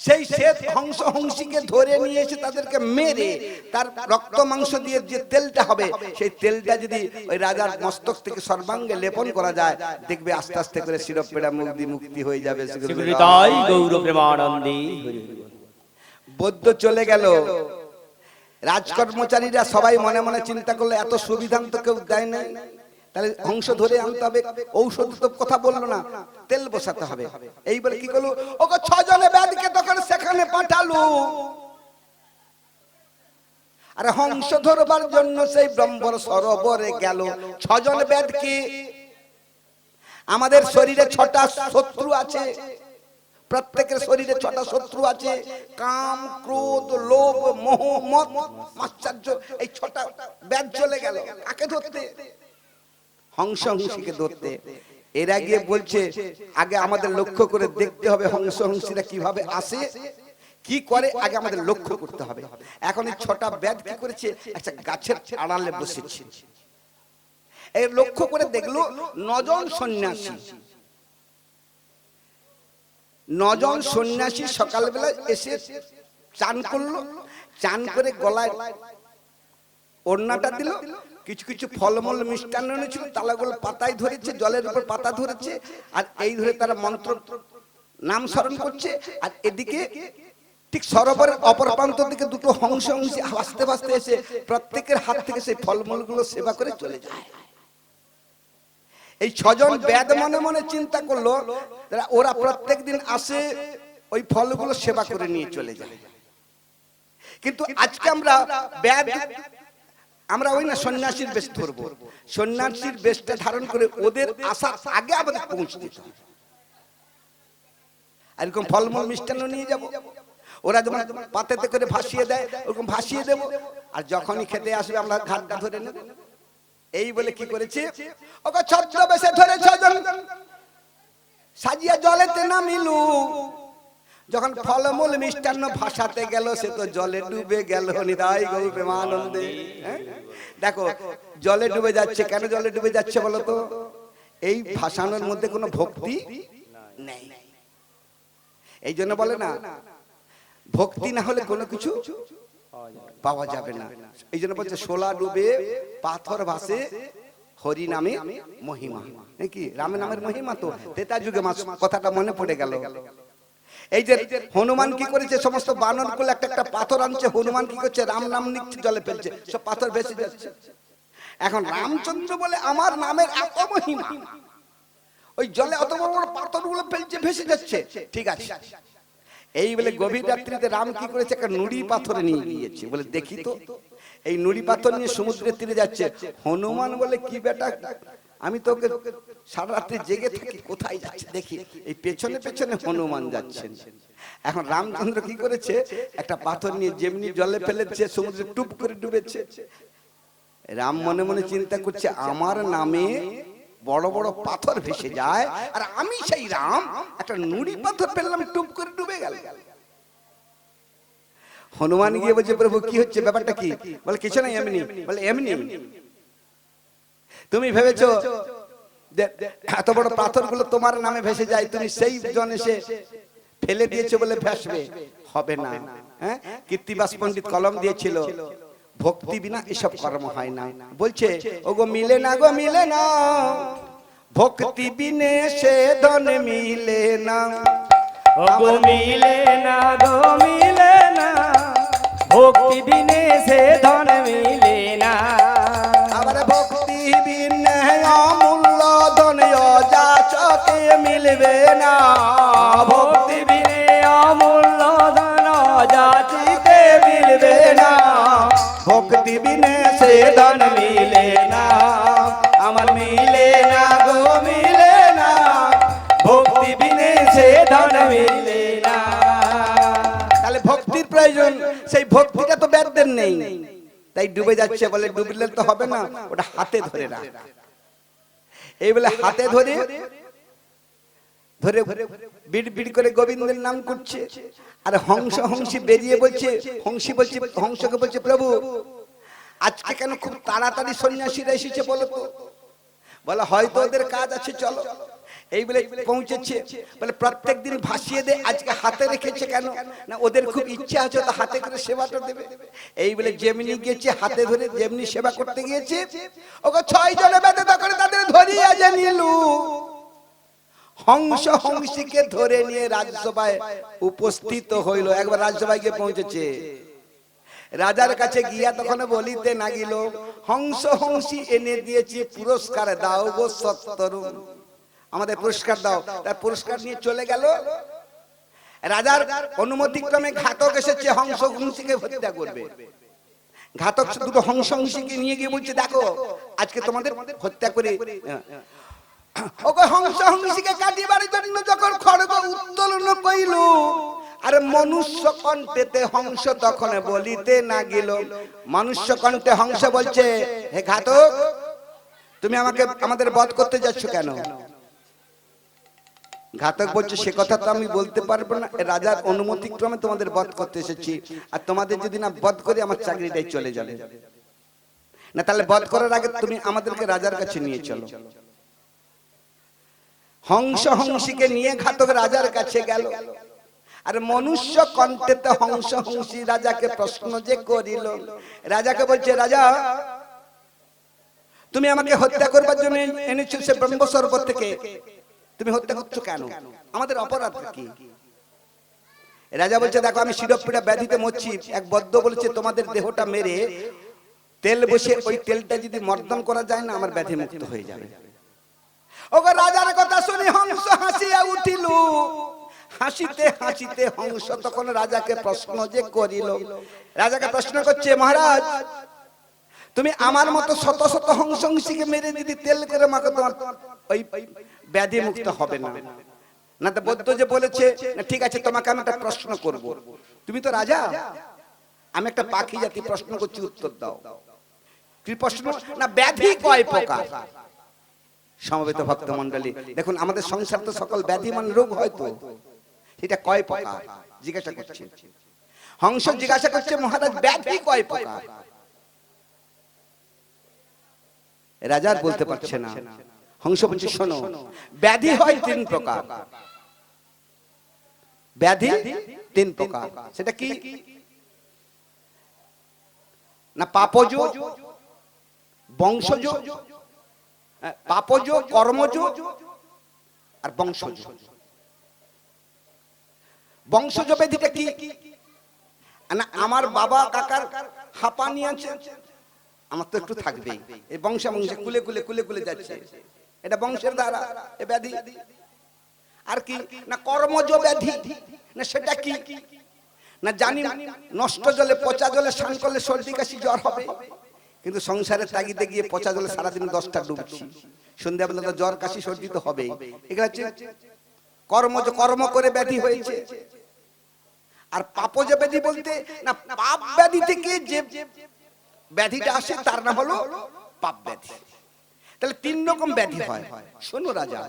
সেই শ্বেত হংস হংসীকে ধরে নিয়ে এসে তাদেরকে মেরে তার রক্ত মাংস দিয়ে যে তেলটা হবে, সেই তেলটা যদি ওই রাজার মস্তক থেকে সর্বাঙ্গে লেপন করা যায়, দেখবে আস্তে আস্তে করে শিরোপেড়া মুক্তি হয়ে যাবে। তাই গৌর প্রেমানন্দে বৌদ্ধ চলে গেল। রাজকর্মচারীরা সবাই মনে মনে চিন্তা করলো এত সুবিধান তো কেউ দেয় না, তাহলে হংস ধরে আনতে হবে। ঔষধ তো কথা বললো না, তেল বসাতে হবে। এই বলে কি করলো, ওকে 6 জনে ব্যাধকে তখন সেখানে পাঠালো। আরে হংস ধরবার জন্য সেই ব্রহ্মর সরোবরে গেল 6 জন ব্যাধকে। আমাদের শরীরে 6টা শত্রু আছে, প্রত্যেকের শরীরে 6টা শত্রু আছে। কাম, ক্রোধ, লোভ, মোহ, মদ, মাৎসর্য, এই 6টা ব্যাধ চলে গেল কাকে ধরতে? হংস হংসীকে ধরতে। এর আগে বলছে আগে আমাদের লক্ষ্য করে দেখতে হবে হংস হংসীরা কিভাবে আসে, কি করে, আগে আমাদের লক্ষ্য করতে হবে। এখন এই 6টা ব্যাধ কি করেছে, একটা গাছের আড়ালে বসেছে। এই লক্ষ্য করে দেখলো 9 জন সন্ন্যাসী। 9 জন সন্ন্যাসী সকালবেলা এসে চান করলো। চান করে গলায় ওড়নাটা দিল, কিছু কিছু ফলমূল মিষ্টান্ন এনেছিল, তালাগুলো পাতায় ধরেছে, জলের উপর পাতা ধরেছে, আর এই ধরে তারা মন্ত্র নাম স্মরণ করছে। আর এদিকে ঠিক সরোবরের অপর প্রান্ত থেকে দুটো হংস হংসী ভাসতে ভাসতে এসে প্রত্যেকের হাত থেকে সেই ফলমূলগুলো সেবা করে চলে যায়। এই 6 জন ব্যাধ মনে মনে চিন্তা করলো ওরা প্রত্যেক দিন আসে, ওই ফলগুলো সেবা করে নিয়ে চলে যায়। কিন্তু আজকে আমরা ব্যাধ, আমরা ওই না সন্ন্যাসীর বেশ ধরবো, সন্ন্যাসীর বেশটা ধারণ করে ওদের আসার আগে আমাদের পৌঁছে দিতে হবে। এরকম ফলমূল মিষ্টান্ন নিয়ে যাব, ওরা যেমন পাতেতে করে ভাসিয়ে দেয় ওরকম ভাসিয়ে দেব, আর যখনই খেতে আসবে আমরা ঘাটটা ধরে নেব। এই বলে কি করেছে, ওকে ছদ্মবেশে ধরে 6 জন সাজিয়া জলেতে নামিলু। যখন ফলমূল মিষ্টান্ন ভাসাতে গেল, সে তো জলে ডুবে গেল। নিতাই গৌর প্রেমানন্দে। দেখো জলে ডুবে যাচ্ছে, কেন জলে ডুবে যাচ্ছে বলো তো? এই ভাসানোর মধ্যে কোনো ভক্তি নেই। এই জন্য বলে না, ভক্তি না হলে কোনো কিছু পাওয়া যাবে না। এই জন্য বলছে শোলা ডুবে পাথর ভাসে, হরি নামে মহিমা। নাকি রামের নামের মহিমা তো তেতা যুগে কথাটা মনে পড়ে গেল। এই যে হনুমান কি করেছে, সমস্ত বানর গুলো একটা একটা পাথর আনছে, হনুমান কি করছে, রাম নাম নিচ্ছে, জলে ফেলছে, সব পাথর ভেসে যাচ্ছে। এখন রামচন্দ্র বলে আমার নামের এত মহিমা, ওই জলে অত বড় বড় পাথর গুলো ফেলছে, ভেসে যাচ্ছে। ঠিক আছে, এই বলে গভীর রাত্রিতে রাম কি করেছে, একটা নুড়ি পাথরে নিয়ে গিয়েছে। বলে দেখি তো, এই নুড়ি পাথর নিয়ে সমুদ্রের তীরে যাচ্ছে। হনুমান বলে কি বেটা, আমি তোকে সারা রাত্রি জেগে থাকি, কোথায় যাচ্ছে দেখি। এই পেছনে পেছনে হনুমান যাচ্ছেন। এখন রামচন্দ্র কি করেছে, একটা পাথর নিয়ে যেমনি জলে ফেলেছে, সমুদ্রে টুপ করে ডুবেছে। রাম মনে মনে চিন্তা করছে, আমার নামে বড় বড় পাথর ভেসে যায়, আর আমি সেই রাম একটা নুড়ি পাথর ফেললাম, টুপ করে ডুবে গেল। হনুমান গিয়ে বলছে, প্রভু কি হচ্ছে, ব্যাপারটা কি? বলে কিছু নাই, এমনি। বলে এমনি? তুমি ভেবেছো এত বড় পাথর গুলো তোমার নামে ভেসে যায়, তুমি সেই জন এসে ফেলে দিয়েছো বলে ভাসবে? হবে না। হ্যাঁ, কীর্তিবাস পণ্ডিত কলম দিয়েছিল, ভক্তি বিনা এসব কর্ম হয় না। বলছে ওগো মিলে না গো মিলে না, ভক্তি বিনে সে ধন মিলে না। ওগো মিলে না গো মিলে না, ভক্তি বিনে সে ধন মিলে না। আবার ভক্তি বিনে অমূল্য ধন যাচকে মিলবে না। ভক্তি বিনে অমূল্য ধন যাচিতে না, ভক্তি বিনে সে ধন মিলে না, আমার মিলে না গো মিলে না, ভক্তি বিনে সে ধন মিলে না। তাহলে ভক্তির প্রয়োজন, সেই ভক্তিটা তো বেদদের নেই, তাই ডুবে যাচ্ছে। বলে ডুবলে তো হবে না, ওটা হাতে ধরে রাখ। এই বলে হাতে ধরে ধরে বিড় বিড় করে গোবিন্দের নাম করছে। আর হংসী বেরিয়ে বলছে, হংসকে বলছে প্রভু আজকে কেন খুব তাড়াতাড়ি সন্ন্যাসীরা এসেছে বলো তো? বলে হয়তো ওদের কাজ আছে, চলো। এই বলে পৌঁছেছে। বলে প্রত্যেক দিন ভাসিয়ে দে, আজকে হাতে রেখেছে কেন? না ওদের খুব ইচ্ছা আছে তো হাতে করে সেবাটা দেবে। এই বলে যেমনি গিয়েছে হাতে ধরে যেমনি সেবা করতে গিয়েছে, ওকে 6 জনে ব্যথা করে তাদের ধরিয়া যে নিলু। হংসীকে ধরে নিয়ে রাজসভায় উপস্থিত হইল। একবার রাজসভায় গিয়ে পৌঁছেছে, রাজার কাছে গিয়া তখন বলিতে নাগিল, হংসী এনে দিয়েছি পুরস্কার, দাও গো সত্তরুণ, আমাদের পুরস্কার দাও। তার পুরস্কার নিয়ে চলে গেল। রাজার অনুমতিক্রমে ঘাতক এসেছে হংসীকে হত্যা করবে। ঘাতক দুটো হংসীকে নিয়ে গিয়ে বলছে, দেখো আজকে তোমাদের হত্যা করে ওকে হংসীকে কাটিবার জন্য যখন খড়গ উত্তোলন কইল, আর মনুষ্য কণ্ঠেতে হংস তখন বলিতে না গেল। মনুষ্য কণ্ঠে হংস বলছে, হে ঘাতক, তুমি আমাদের বধ করতে যাচ্ছ কেন? ঘাতক বলছে, সে কথা তো আমি বলতে পারবো না, রাজার অনুমতি ক্রমে তোমাদের বধ করতে এসেছি। আর তোমাদের যদি না বধ করি আমার চাকরিটাই চলে যাবে। না তাহলে বধ করার আগে তুমি আমাদেরকে রাজার কাছে নিয়ে চলো। হংসীকে নিয়ে ঘাতক রাজার কাছে গেল। আর মনুষ্য কণ্ঠেতে হংসী রাজাকে প্রশ্ন যে করিল। রাজাকে বলছে, রাজা তুমি আমাকে হত্যা করবার জন্য এনেছো সে ব্রহ্ম সরোবর থেকে, তুমি হত্যা করছো কেন? আমাদের অপরাধ কি? রাজা বলছে, দেখো আমি শিরোপীড়া ব্যাধিতে মরছি। এক বদ্ধ বলেছে তোমাদের দেহটা মেরে তেল বসে ওই তেলটা যদি মর্দন করা যায় না, আমার ব্যাধি মুক্ত হয়ে যাবে। ওগো রাজার কথা শুনি হংস হাসিয়া উঠিল। হাসিতে হাসিতে হংস তখন রাজাকে প্রশ্ন যে করিল। রাজাকে প্রশ্ন করছে, মহারাজ তুমি আমার মতো শত শত হংসীকে মেরে যদি তেল করে মাকে, তোমার ওই ব্যাধি মুক্ত হবে না। না তো বৌদ্ধ যে বলেছে, ঠিক আছে তোমাকে আমি একটা প্রশ্ন করব, তুমি তো রাজা, আমি একটা পাখি জাতি প্রশ্ন করছি, উত্তর দাও। কি প্রশ্ন? না ব্যাধি কয় প্রকার? সমবেত ভক্ত মণ্ডলী দেখুন, আমাদের সংসার তো সকল ব্যাধিমান রোগ হয়তো, সেটা কয় প্রকার জিজ্ঞাসা করছে। হংস জিজ্ঞাসা করছে, মহারাজ ব্যাধি কয় প্রকার? রাজার বলতে পারছে না। হংস বলছে, শোনো, ব্যাধি হয় 3 প্রকার। ব্যাধি 3 প্রকার। সেটা কি? না পাপজ, বংশজ, পাপজ, কর্মজ আর বংশজ। বংশজ ব্যাধিটা কি? না আমার বাবা কাকার হাঁপানি আছে, আমার তো একটু থাকবেই, এই বংশে কুলে কুলে কুলে কুলে যাচ্ছে, এটা বংশের দ্বারা এ ব্যাধি। আর কি? না কর্মজ ব্যাধি। না সেটা কি? না জানি নষ্ট জলে পচা জলে স্নান করলে সর্দি কাশি জ্বর হবে, কিন্তু সংসারের তাগিদে গিয়ে পচা জলে সারাদিন 10টা ডুবছি, সন্ধ্যাবেলা তো জ্বর কাশি সর্দি তো হবে। এগুলো হচ্ছে কর্মজ, কর্ম করে ব্যাধি হয়েছে। আর পাপজ ব্যাধি বলতে না পাপ ব্যাধি থেকে যে ব্যাধিটা আসে তার নাম হলো পাপ ব্যাধি। তাহলে 3 রকম ব্যাধি হয়। শোনো রাজা,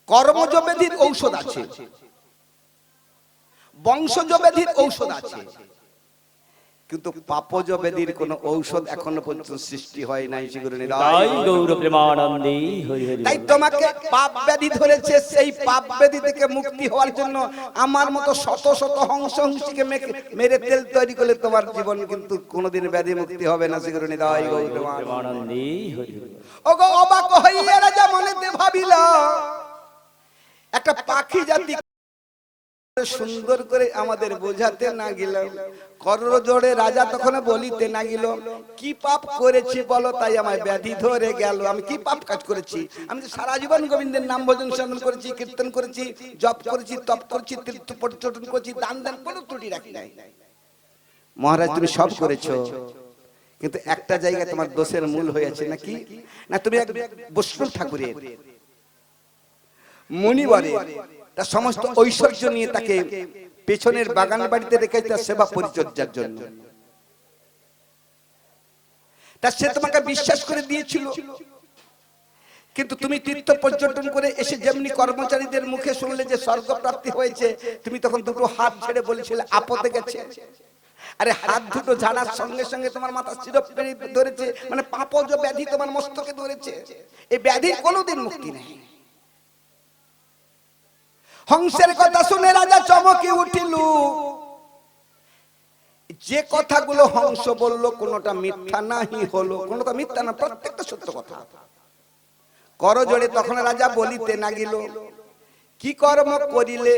কর্মজ ব্যাধির ঔষধ আছে, বংশজ ব্যাধির ঔষধ আছে, কিন্তু পাপজ ব্যাধির কোন ঔষধ এখনো পর্যন্ত সৃষ্টি হয় নাই। তাই তোমাকে পাপ ব্যাধি ধরেছে, সেই পাপ ব্যাধি থেকে মুক্তি হওয়ার জন্য আমার মতো শত শত হংসীকে মেরে তেল তৈরি করলে তোমার জীবন কিন্তু কোনোদিন ব্যাধি মুক্তি হবে না। ওগো অবাক হইয়া রাজা মনেতে ভাবিল, একটা পাখি জাতি সুন্দর করে আমাদের বোঝাতে না গেল, করজোড়ে রাজা তখন বলিতে না গেল, কি পাপ করেছি বলো তাই আমায় ব্যাধি ধরে গেল। আমি কি পাপ কাজ করেছি? আমি তো সারা জীবন গোবিন্দের নাম ভজন শ্রবণ করেছি, কীর্তন করেছি, জপ করেছি, তপ করেছি, তীর্থ পর্যটন করেছি, দান দান কোনো ত্রুটি রাখি নাই। মহারাজ তুমি সব করেছো, কিন্তু একটা জায়গায় তোমার দোষের মূল হয়েছে নাকি না, তুমি এক বৈষ্ণব ঠাকুরের মণিবরে তার সমস্ত ঐশ্বর্য নিয়ে তাকে পেছনের বাগান বাড়িতে রেখে তার সেবা পরিচর্যার জন্য। তা সে তোমাকে বিশ্বাস করে দিয়েছিল, কিন্তু তুমি তীর্থ পর্যটন করে এসে যেমনি কর্মচারীদের মুখে শুনলে যে স্বর্গ প্রাপ্তি হয়েছে, তুমি তখন দুটো হাত ছেড়ে বলেছিলে আপদে গেছে। আরে হাত দুটো ঝাড়ার সঙ্গে সঙ্গে তোমার মাথা শিরপ ধরেছে, মানে পাপজ ব্যাধি তোমার মস্তকে ধরেছে। এই ব্যাধির কোনোদিন মুক্তি নেই। হংসের কথা শুনে রাজা চমকে উঠিল। যে কথাগুলো হংস বলল কোনটা মিথ্যা নাহি হলো, কোনটা মিথ্যা না, প্রত্যেকটা সত্য কথা। করজোড়ে তখন রাজা বলিতে লাগিল, কি কর্ম করিলে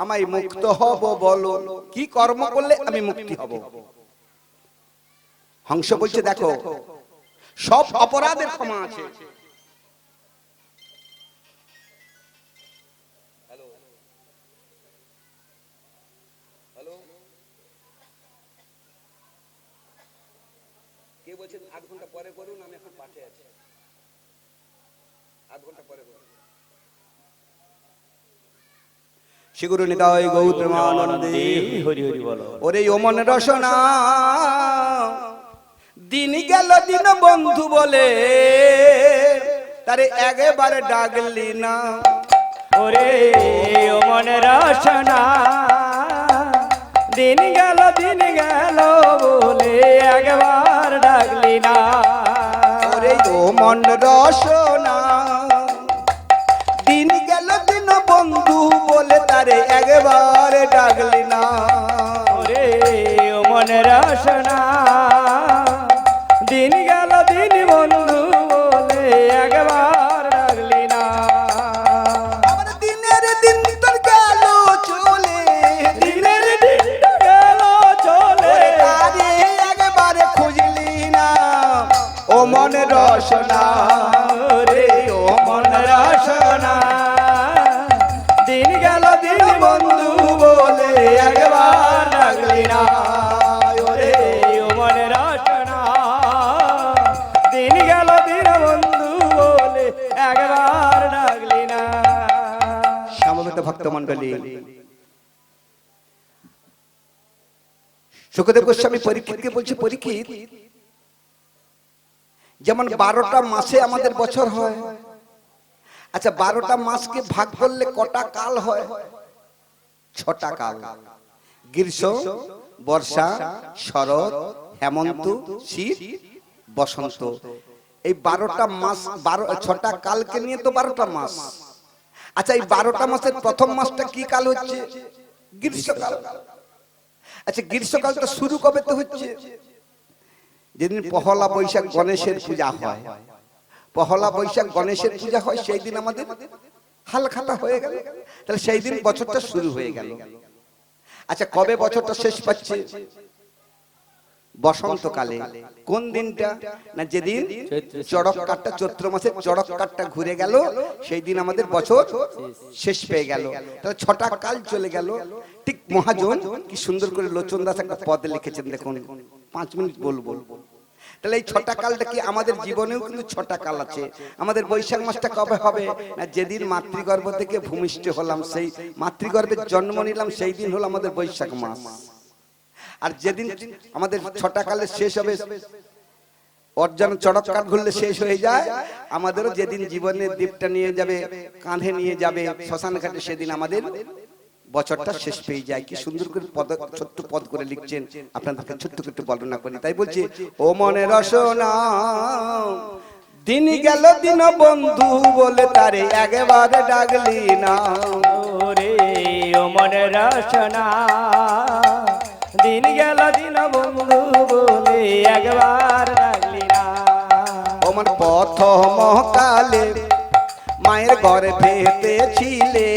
আমায় মুক্ত হব বলো, কি কর্ম করলে আমি মুক্তি হব? হংস বলছে দেখো, সব অপরাধের ক্ষমা আছে। কে বলছেন 8 ঘন্টা পরে করুন, আমি এখন পাঠে আছি, 8 ঘন্টা পরে করুন। শ্রীগুরু নিতাই গৌর প্রেমানন্দে হরি হরি বলো। ওরে ও মনে রসনা, দিন গেল দিন বন্ধু বলে তারে একবারে ডাকলি না। ওরে ও মনে রসনা, দিন গেল বলে একবার ডাকলি না। ওরে ও মন রসনা, দিন গেল দিন বন্ধু বলে তারে একবারে ডাকলি না। ওরে ও মনে রসনা, দিন গেল বন্ধু বলে একবার ডাকলি না। আমার দিনের দিন তোর গেল চলে, দিনের দিন গেল চলে, তারে একবারে খুঁজলি না। ও মন রসনা, রে ও মন রসনা, দিন গেল বন্ধু বলে একবার ডাকলি না। ওরে ও মন রসনা, দিন গেল বন্ধু বলে একবার ডাকলি না। সমবেত ভক্ত মণ্ডলী, সুখদেব গোস্বামী পরীক্ষিতকে বলছে, পরীক্ষিত যেমন 12টা মাসে আমাদের বছর হয়, আচ্ছা 12টা মাসকে ভাগ করলে কটা কাল হয়? 6টা কাল। গ্রীষ্ম, বর্ষা, শরৎ, হেমন্ত, শীত, বসন্ত। এই 12টা মাস, 6টা কালকে নিয়ে তো 12টা মাস। আচ্ছা এই 12টা মাসের প্রথম মাসটা কি কাল হচ্ছে? গ্রীষ্মকাল। আচ্ছা গ্রীষ্মকালটা শুরু কবে তো হচ্ছে? যেদিন পহলা বৈশাখ গণেশের পূজা হয়, পহলা বৈশাখ গণেশের পূজা হয়, সেই দিন আমাদের হালখাতা হয়ে গেল, তাহলে সেই দিন বছরটা শুরু হয়ে গেল। আচ্ছা কবে বছরটা শেষ পাচ্ছে? বসন্তকালে। কোন দিনটা? না যেদিন চড়ক কাঠটা, চৈত্র মাসের চড়ক কাঠটা ঘুরে গেল, সেই দিন আমাদের বছর শেষ পেয়ে গেল। তাহলে 6টা কাল চলে গেল। ঠিক মহাজন কি সুন্দর করে লোচন দাস একটা পদে লিখেছেন, দেখুন 5 মিনিট বলবো। তাহলে এই 6টা কালটা কি আমাদের জীবনেও কিন্তু 6টা কাল আছে। আমাদের বৈশাখ মাসটা কবে হবে? না যেদিন মাতৃগর্ভ থেকে ভূমিষ্ঠ হলাম, সেই মাতৃগর্ভে জন্ম নিলাম, সেই দিন হলো আমাদের বৈশাখ মাস। আর যেদিন আমাদের 6টা কালে শেষ হবে, অর্জন চড়ক কাঠ ঘুরলে শেষ হয়ে যায়, আমাদেরও যেদিন জীবনের দীপটা নিয়ে যাবে, কাঁধে নিয়ে যাবে শ্মশান ঘাটে, সেদিন আমাদের বছরটা শেষ পেয়ে যায়। কি সুন্দর করে ছোট্ট পদ করে লিখছেন, আপনাদেরকে ছোট্ট করে বর্ণনা করি। তাই বলছি, ও মনে রসনা, দিন গেল দিন বন্ধু বলে তারে একবারে ডাকলি না। ওরে ও মনে রসনা, দিন গেল বন্ধু বলে একবার ডাকলি না। ও মন প্রথম কালে মায়ের গর্ভেতে ছিলে,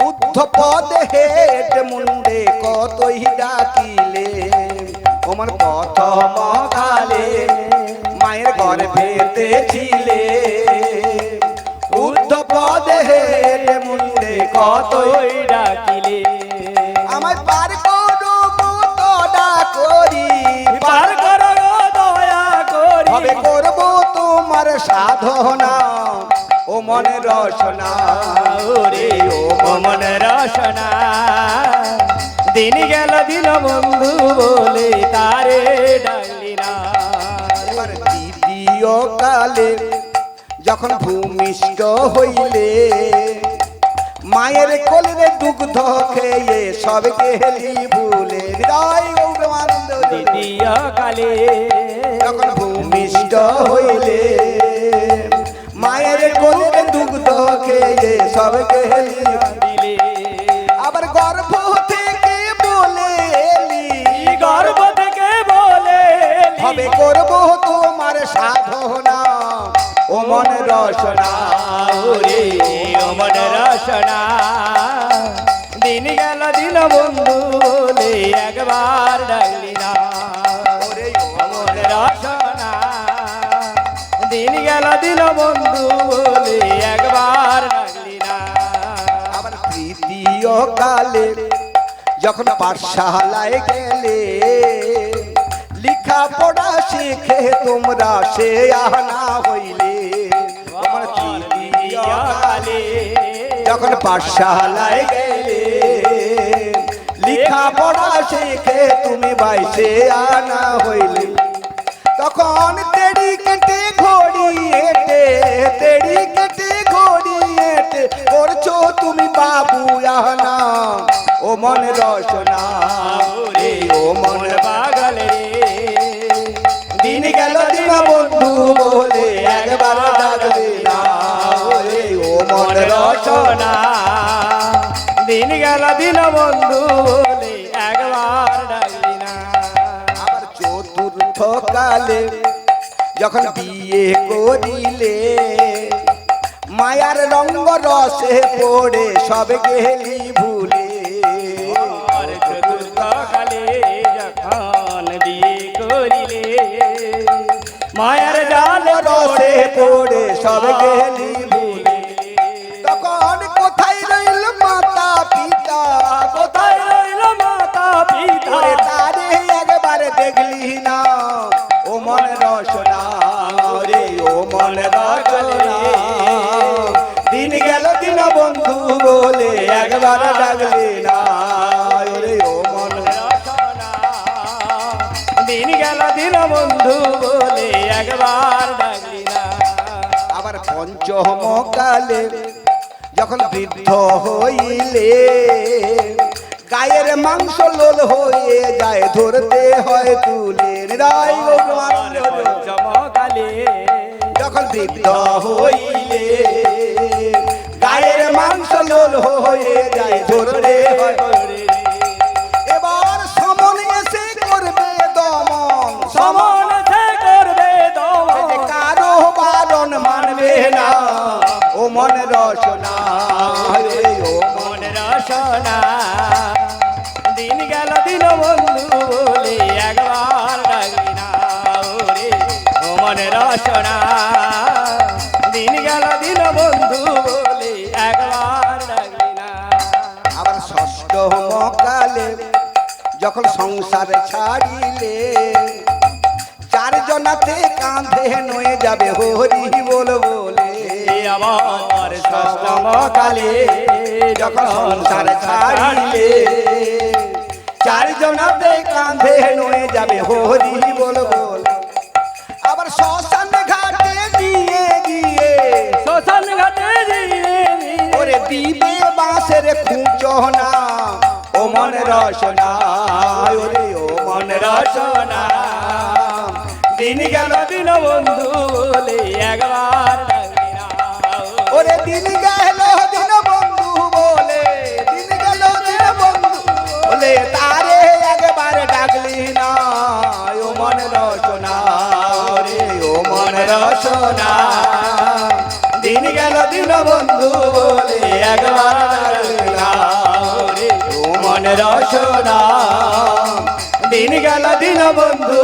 উদ্ধ পদে হেট মুন্ডে কতই ডাকিলে ওমন প্রথম কালে মায়ের গর্ভেতে ছিলে ঊর্ধ্ব পদে হেট মুন্ডে কতই ডাকিলে আমায় পার করো তো ডাকরি পার করো দয়া করি হবে করব তোমার সাধনা ও মনে রসনা ওরে ও মন রসনা দিন গেল দিন বন্ধু বলে তারে ডাকলি না এবার দ্বিতীয় কালে যখন ভূমিষ্ঠ হইলে মায়ের কোলে দুগ্ধ খেয়ে সব গেলি ভুলে হৃদয় গৌরবানন্দ দ্বিতীয় কালে যখন ভূমিষ্ঠ হইলে মায়ের কোলে দুগ্ধ খেয়ে সব গেলি দিলে আবার গর্ভ থেকে বলে এলি গর্ব থেকে বলে হবে করব তোমার সাধনা ও মন রসনা ওরে ও মন রসনা দিন গেল দিন বন্ধু বলে একবার ডাকলি না ওরে ও মন রসনা দিন গেল দিন বন্ধু বলে একবার ডাকলি না আবার তৃতীয় কালে যখন পাঠশালায় গেলে লিখা পড়া শিখে তোমরা সে আনা হইলে আমার তৃতীয় কালে যখন পাঠশালায় গেলে লিখা পড়া শিখে তুমি বাইশে আনা হইলে তখন তেড়ি কেটে ঘড়ি এটে তেড়ি কেটে ঘড়ি এটে করছো তুমি বাবু আহনা ও মন রসনা ওরে ও মন পাগল রে দিন গেল দিন বন্ধু বলে একবার ডাকবে না ওরে ও মন রসনা রসনা দিন গেল দিন বন্ধু বলে একবার ডাকলি না আবার চতুর্থ কালে যখন বিয়ে করিলে মায়ার রঙ্গ রসে পড়ে সব গেলি ভুলে আর চতুর্থ কালে যখন বিয়ে করিলে মায়ের জাল রসে পড়ে সব গেলি ভুলে তখন কোথায় রইল মাতা পিতা কোথায় রইল মাতা পিতা ওরে তারে একবার দেখলি না ও মন রসনা রে ও মন রসনা দিন গেল দিন বন্ধু বলে একবার ডাকলি না রে ও মন রসনা দিন গেল দিন বন্ধু বলে একবার ডাকলি না আবার পঞ্চম কালে যখন বৃদ্ধ হইলে গায়ের মাংস লোল হয়ে যায় ধরতে হয় তুলে হৃদয় গৌরবানন্দ চমকালে যখন বৃদ্ধ হইলে গায়ের মাংস লোল হয়ে যায় ধরতে হয় এবার সমন এসে করবে দমন সমন সে করবে দমন কারো বারণ মানবে না ও মন রসনা রে ও মন রসনা দিন গেল দিন বন্ধু বলে একবার ডাকলি না ওরে ও মন রসনা দিন গেল দিন বন্ধু বলে একবার ডাকলি না আবার ষষ্ঠ কালে যখন সংসার ছাড়িলে চারজনাতে কাঁধে নয়ে যাবে হরি বল বলে আবার ষষ্ঠম কালে যখন সংসার ছাড়িলে চারজনাতে কাঁধে নয়ে যাবে হরি বল বল আবার শ্মশান ঘাটে নিয়ে গিয়ে শ্মশান ঘাটে দিয়ে ওরে দিবে বাঁশের খুঁচনা ও মন রসনা ওরে ও মন রসনা দিন গেল দিন বন্ধু বলে একবার ডাকলি না ওরে দিন গেল দিন বন্ধু বলে দিন গেল দিন বন্ধু বলে তারে একবার ডাকলি না ও মন রসনা রে ও মন রসনা দিন গেল দিন বন্ধু বলে একবার ডাকলি না রসনা দিন গেল দিন বন্ধু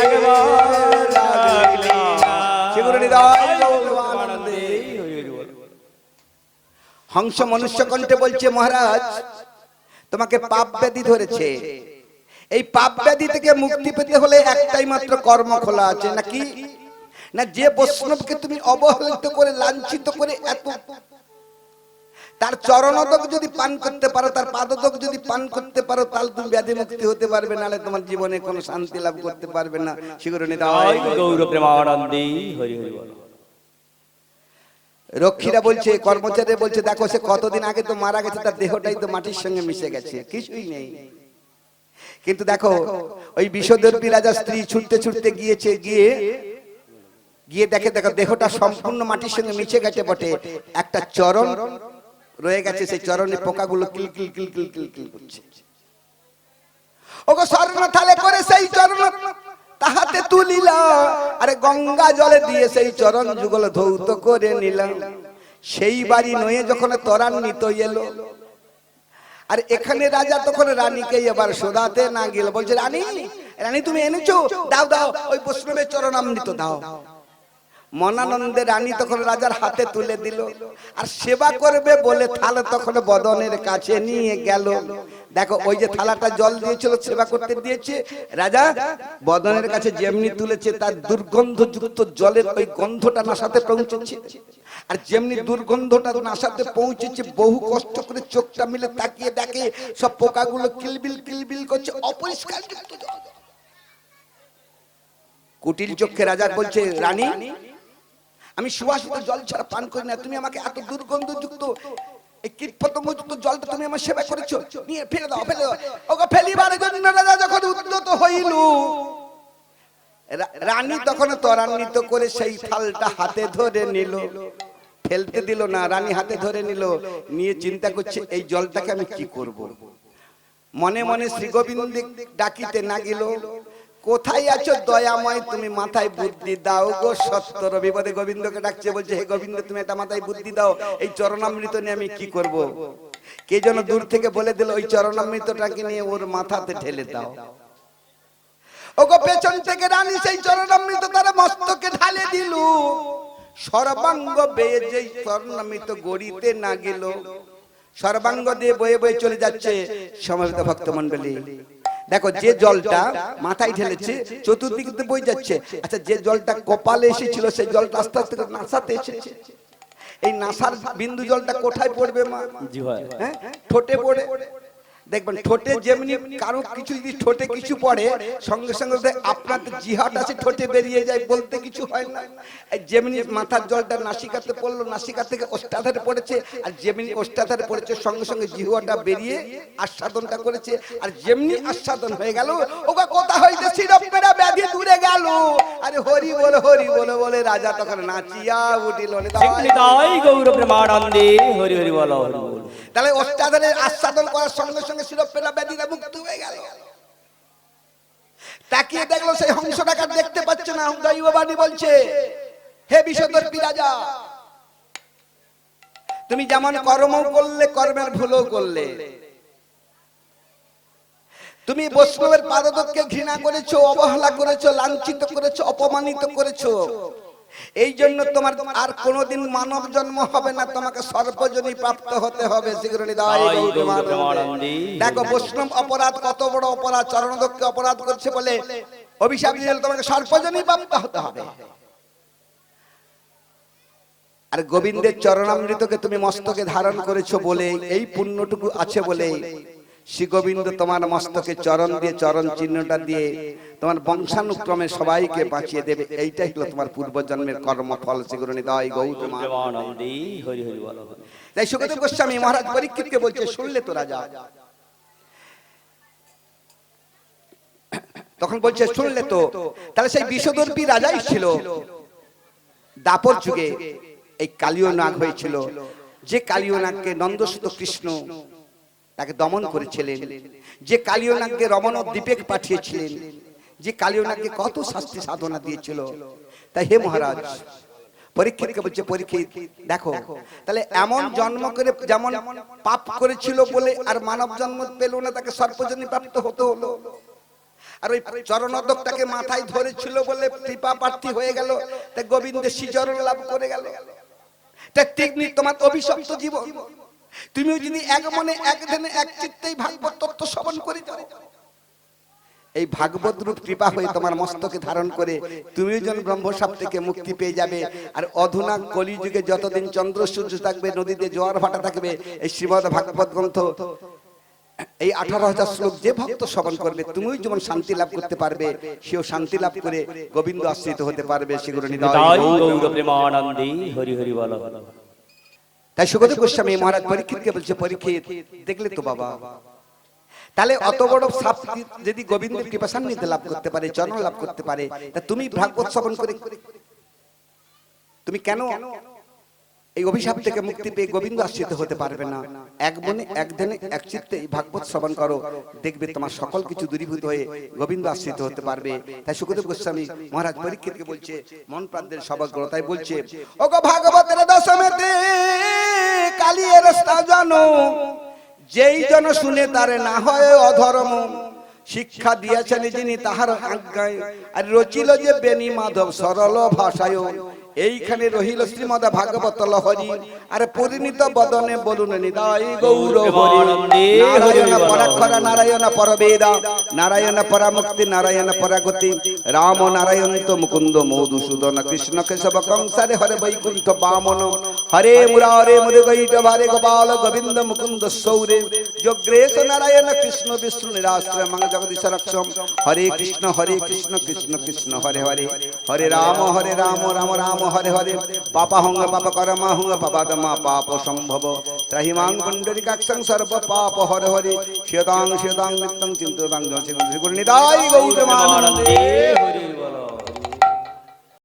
একবার লাগলি না। হংস মনুষ্য কণ্ঠে বলছে, মহারাজ তোমাকে পাপ ব্যাধি ধরেছে। এই পাপ ব্যাধি থেকে মুক্তি পেতে হলে একটাই মাত্র কর্ম খোলা আছে, নাকি না যে বৈষ্ণবকে তুমি অবহেলিত করে লাঞ্ছিত করে এত তার চরণোদক যদি পান করতে পারো, তার পাদোদক যদি পান করতে পারো, তাহলে তুমি ব্যাধি মুক্তি হতে পারবে, নাহলে তোমার জীবনে কোনো শান্তি লাভ করতে পারবে না। শিগগিরই জয় গৌর প্রেমানন্দে হরি হরি বল। রক্ষীরা বলছে, কর্মচারী বলছে, দেখো সে কতদিন আগে তো মারা গেছে, তার দেহটাই তো মাটির সঙ্গে মিশে গেছে, কিছুই নেই। কিন্তু দেখো ওই বিষদর্পী রাজা স্ত্রী ছুটতে ছুটতে গিয়েছে, গিয়ে দেখে দেখো দেহটা সম্পূর্ণ মাটির সঙ্গে মিশে গেছে বটে, একটা চরণ রয়ে গেছে, সেই চরণে পোকাগুলো কিল কিল কিল কিল কিল কিল করছে। ওগো স্বর্ণ থালে করে সেই চরণ তাহাতে তুলিলা, আরে গঙ্গা জলে দিয়ে সেই চরণ যুগল ধৌত করে নিলাম। সেই বাড়ি নয়ে যখন ত্বরান্বিত এলো, আর এখানে রাজা তখন রানীকে এবার শোধাতে না গেল, বলছে, রানী রানী তুমি এনেছো, দাও দাও ওই বৈষ্ণবের চরণামৃত দাও। মনানন্দে রানী তখন রাজার হাতে তুলে দিল, আর সেবা করবে বলে থালা তখন বদনের কাছে নিয়ে গেল। দেখো ওই যে থালাটা জল দিয়েছিল সেবা করতে দিয়েছে, রাজা বদনের কাছে যেমনি তুলেছে, তার দুর্গন্ধযুক্ত জলের ওই গন্ধটা নাসাতে পৌঁছেছে। আর যেমনি দুর্গন্ধটা নাসাতে পৌঁছেছে, বহু কষ্ট করে চোখটা মিলে তাকিয়ে দেখে সব পোকাগুলো কিলবিল কিলবিল করছে, অপরিষ্কার যুক্ত জল। কুটিল চোখে রাজা বলছে, রানী আমি সুবাসিত জল ছাড়া পান করি না, তুমি আমাকে এত দুর্গন্ধযুক্ত এই কীটপতঙ্গযুক্ত জলটা তুমি আমার সেবা করেছো, নিয়ে ফেলে দাও ফেলে দাও। ওকে ফেলিবার জন্য রাজা যখন উদ্যত হইল, রানী তখন ত্বরান্বিত করে সেই থালটা হাতে ধরে নিল, ফেলতে দিল না, রানী হাতে ধরে নিল, নিয়ে চিন্তা করছে এই জলটাকে আমি কি করব। মনে মনে শ্রী গোবিন্দ ডাকিতে না গেল, কোথায় আছো দয়াময় তুমি মাথায় বুদ্ধি দাও গো সত্তর বিপদে। গোবিন্দকে ডাকছে, বলছে, হে গোবিন্দ তুমি এটা মাথায় বুদ্ধি দাও, এই চরণামৃত নিয়ে আমি কি করব। কে যেন দূর থেকে বলে দিল, ওই চরণামৃতটাকে নিয়ে ওর মাথাতে ঢেলে দাও। ওগো পেছন থেকে রানী সেই চরণামৃত তার মস্তকে ঢালে দিল, সর্বাঙ্গ বেয়ে যেই চরণামৃত গড়িতে না গেল, সর্বাঙ্গ দিয়ে বয়ে বয়ে চলে যাচ্ছে। সমবেত ভক্ত মন্ডলী দেখো, যে জলটা মাথায় ঢেলেছে চতুর্দিকে বয়ে যাচ্ছে, আচ্ছা যে জলটা কপালে এসেছিল সেই জলটা আস্তে আস্তে নাসাতে এসেছে। এই নাসার বিন্দু জলটা কোথায় পড়বে মা? হ্যাঁ, ঠোঁটে পড়ে। দেখবেন ঠোঁটে যেমনি কারো কিছু যদি ঠোঁটে কিছু পড়ে, সঙ্গে সঙ্গে আপনার জিহাট আছে ঠোঁটে বেরিয়ে যায়, বলতে কিছু হয় না। যেমনি মাথার জলটা নাসিকাতে পড়লো, নাসিকা থেকে ওষ্ঠাধারে পড়েছে, আর যেমনি ওষ্ঠাধারে পড়েছে সঙ্গে সঙ্গে জিহ্বাটা বেরিয়ে আস্বাদনটা করেছে। আর যেমনি আস্বাদন হয়ে গেল, ওগো কোথা হইতে শিরোপেরা ব্যাধি দূরে গেল। আরে হরি বলে বলে রাজা তখন নাচিয়া উঠিল, তাই গৌর প্রেমানন্দে হরি হরি বল। তাহলে ওষ্ঠাধারে আস্বাদন করার সঙ্গে সঙ্গে শিরোপেরা ব্যাধিটা মুক্ত হয়ে গেল। তাকিয়ে দেখলো সেই হংসটাকে দেখতে পাচ্ছে না। দৈববাণী বলছে, হে বিষদর্পী রাজা, তুমি যেমন কর্ম করলে কর্মের ভুলও করলে, তুমি বৈষ্ণবের পাদতকে ঘৃণা করেছো, অবহেলা করেছো, লাঞ্ছিত করেছো, অপমানিত করেছো। এই জন্য তোমার আর কোনোদিন মানব জন্ম হবে না, তোমাকে সর্বজনী প্রাপ্ত হতে হবে। দেখো বৈষ্ণব অপরাধ কত বড় অপরাধ, চরণদক্ষে অপরাধ করছে বলে অভিশাপ দিলে তোমাকে সর্বজনী প্রাপ্ত হতে হবে। আর গোবিন্দের চরণামৃতকে তুমি মস্তকে ধারণ করেছো বলে, এই পুণ্যটুকু আছে বলে শ্রী গোবিন্দ তোমার মস্তকে চরণ দিয়ে, চরণ চিহ্নটা দিয়ে তোমার বংশানুক্রমে সবাইকে বাঁচিয়ে দেবে। এইটাই হলো তোমার পূর্বজন্মের কর্মফল। শ্রীগুরু নিতাই গৌর প্রেমানন্দে হরি হরি বল। তাই সুখদেব গোস্বামী মহারাজ পরীক্ষিতকে বলছে, শুনলে তো রাজা? তখন বলছে, শুনলে তো? তাহলে সেই বিষদর্পী রাজাই ছিল দাপর যুগে, এই কালীয় নাগ হয়েছিল, যে কালীয় নাগকে নন্দসুত কৃষ্ণ তাকে দমন করেছিলেন, যে কালীয় নাগকে রমণ দ্বীপে পাঠিয়েছিলেন, যে কালীয় নাগকে কত শাস্তি সাধনা দিয়েছিল। তাই হে মহারাজ, পরীক্ষিতকে বলছে পরীক্ষিত দেখো, তাহলে এমন জন্ম করে যেমন পাপ করেছিল বলে আর মানব জন্ম পেল না, তাকে সর্বজনী প্রাপ্ত হতে হলো। আর ওই চরণোদকটাকে মাথায় ধরেছিল বলে কৃপা প্রার্থী হয়ে গেল, তাই গোবিন্দের শ্রীচরণ লাভ করে গেল। তা তেমনি তোমার অভিশপ্ত জীবন, তুমি যদি এক মনে এক ধ্যানে এক চিত্তেই ভাগবত তত্ত্ব শ্রবণ করে যাও, এই ভাগবত রূপ কৃপা হয়ে তোমার মস্তকে ধারণ করে তুমি যেন ব্রহ্মসাপ থেকে মুক্তি পেয়ে যাবে। আর অধুনা কলিযুগে যতদিন চন্দ্র সূর্য থাকবে, নদীতে জোয়ার ভাটা থাকবে, এই শ্রীমদ ভাগবত গ্রন্থ এই 18,000 শ্লোক যে ভক্ত শ্রবণ করবে, তুমিও যেমন শান্তি লাভ করতে পারবে, সেও শান্তি লাভ করে গোবিন্দ আশ্রিত হতে পারবে। সেগুলো নিতাই গৌর প্রেমানন্দে হরি হরি বল। তাই সুখদেব গোস্বামী মহারাজ পরীক্ষিতকে বলছে, পরীক্ষিত দেখলে তো বাবা, তাহলে অত বড় সাপ যদি গোবিন্দের কৃপা সান্নিধ্য লাভ করতে পারে, চরণ লাভ করতে পারে, তা তুমি ভাগবত শ্রবণ করে তুমি কেন এই অভিশাপ থেকে মুক্তি পেয়ে গোবিন্দ আশ্রিত হতে পারবে না? এক মনে এক ধ্যানে এক চিত্তে এই ভাগবত শ্রবণ করো, দেখবে তোমার সকল কিছু দূরীভূত হয়ে গোবিন্দ আশ্রিত হতে পারবে। তাই সুখদেব গোস্বামী মহারাজ পরীক্ষিতকে বলছে, মন প্রাণদের সবগ্রতায় বলছে, ওগো ভাগবতের দশমেতে কালিয়ের রাস্তা জানো, যেই জন শুনে তারে না হয় অধর্ম, শিক্ষা দিয়েছেন যিনি তাহার আজ্ঞায়, আর রচিল যে বেনি মাধব সরল ভাষায়, এইখানে রহিল শ্রীমদ ভাগবত লহরি, আর পরিণীত বদনে বলুন নিতাই গৌর হরি। নারায়ণ পরাক্ষর নারায়ণ পরবেদ, নারায়ণ পরামুক্তি নারায়ণ পরাগতি, রাম নারায়ণ তো মুকুন্দ মধুসূদন, কৃষ্ণ কেশব কংসারে হরে বৈকুণ্ঠ বামন, হরে মুরারে মুরগৈট ভারে গোপাল গোবিন্দ মুকুন্দ সৌরে, যোগ্রেশ নারায়ণ কৃষ্ণ বিষ্ণু নিরাশ্রয় মং জগদীশ রক্ষম, হরে কৃষ্ণ কৃষ্ণ কৃষ্ণ হরে হরে, হরে রাম রাম রাম হরে হরে, পাপা হঙ্গ পাপ করমা হঙ্গ পাপাদমা পাপ সম্ভব, ত্রাহিমাং পুণ্ডরিকাক্ষং সর্ব পাপ হরে হরে, শ্বেতাং নিত্যং চিন্তয়ং নিতাই গৌর প্রেমানন্দে।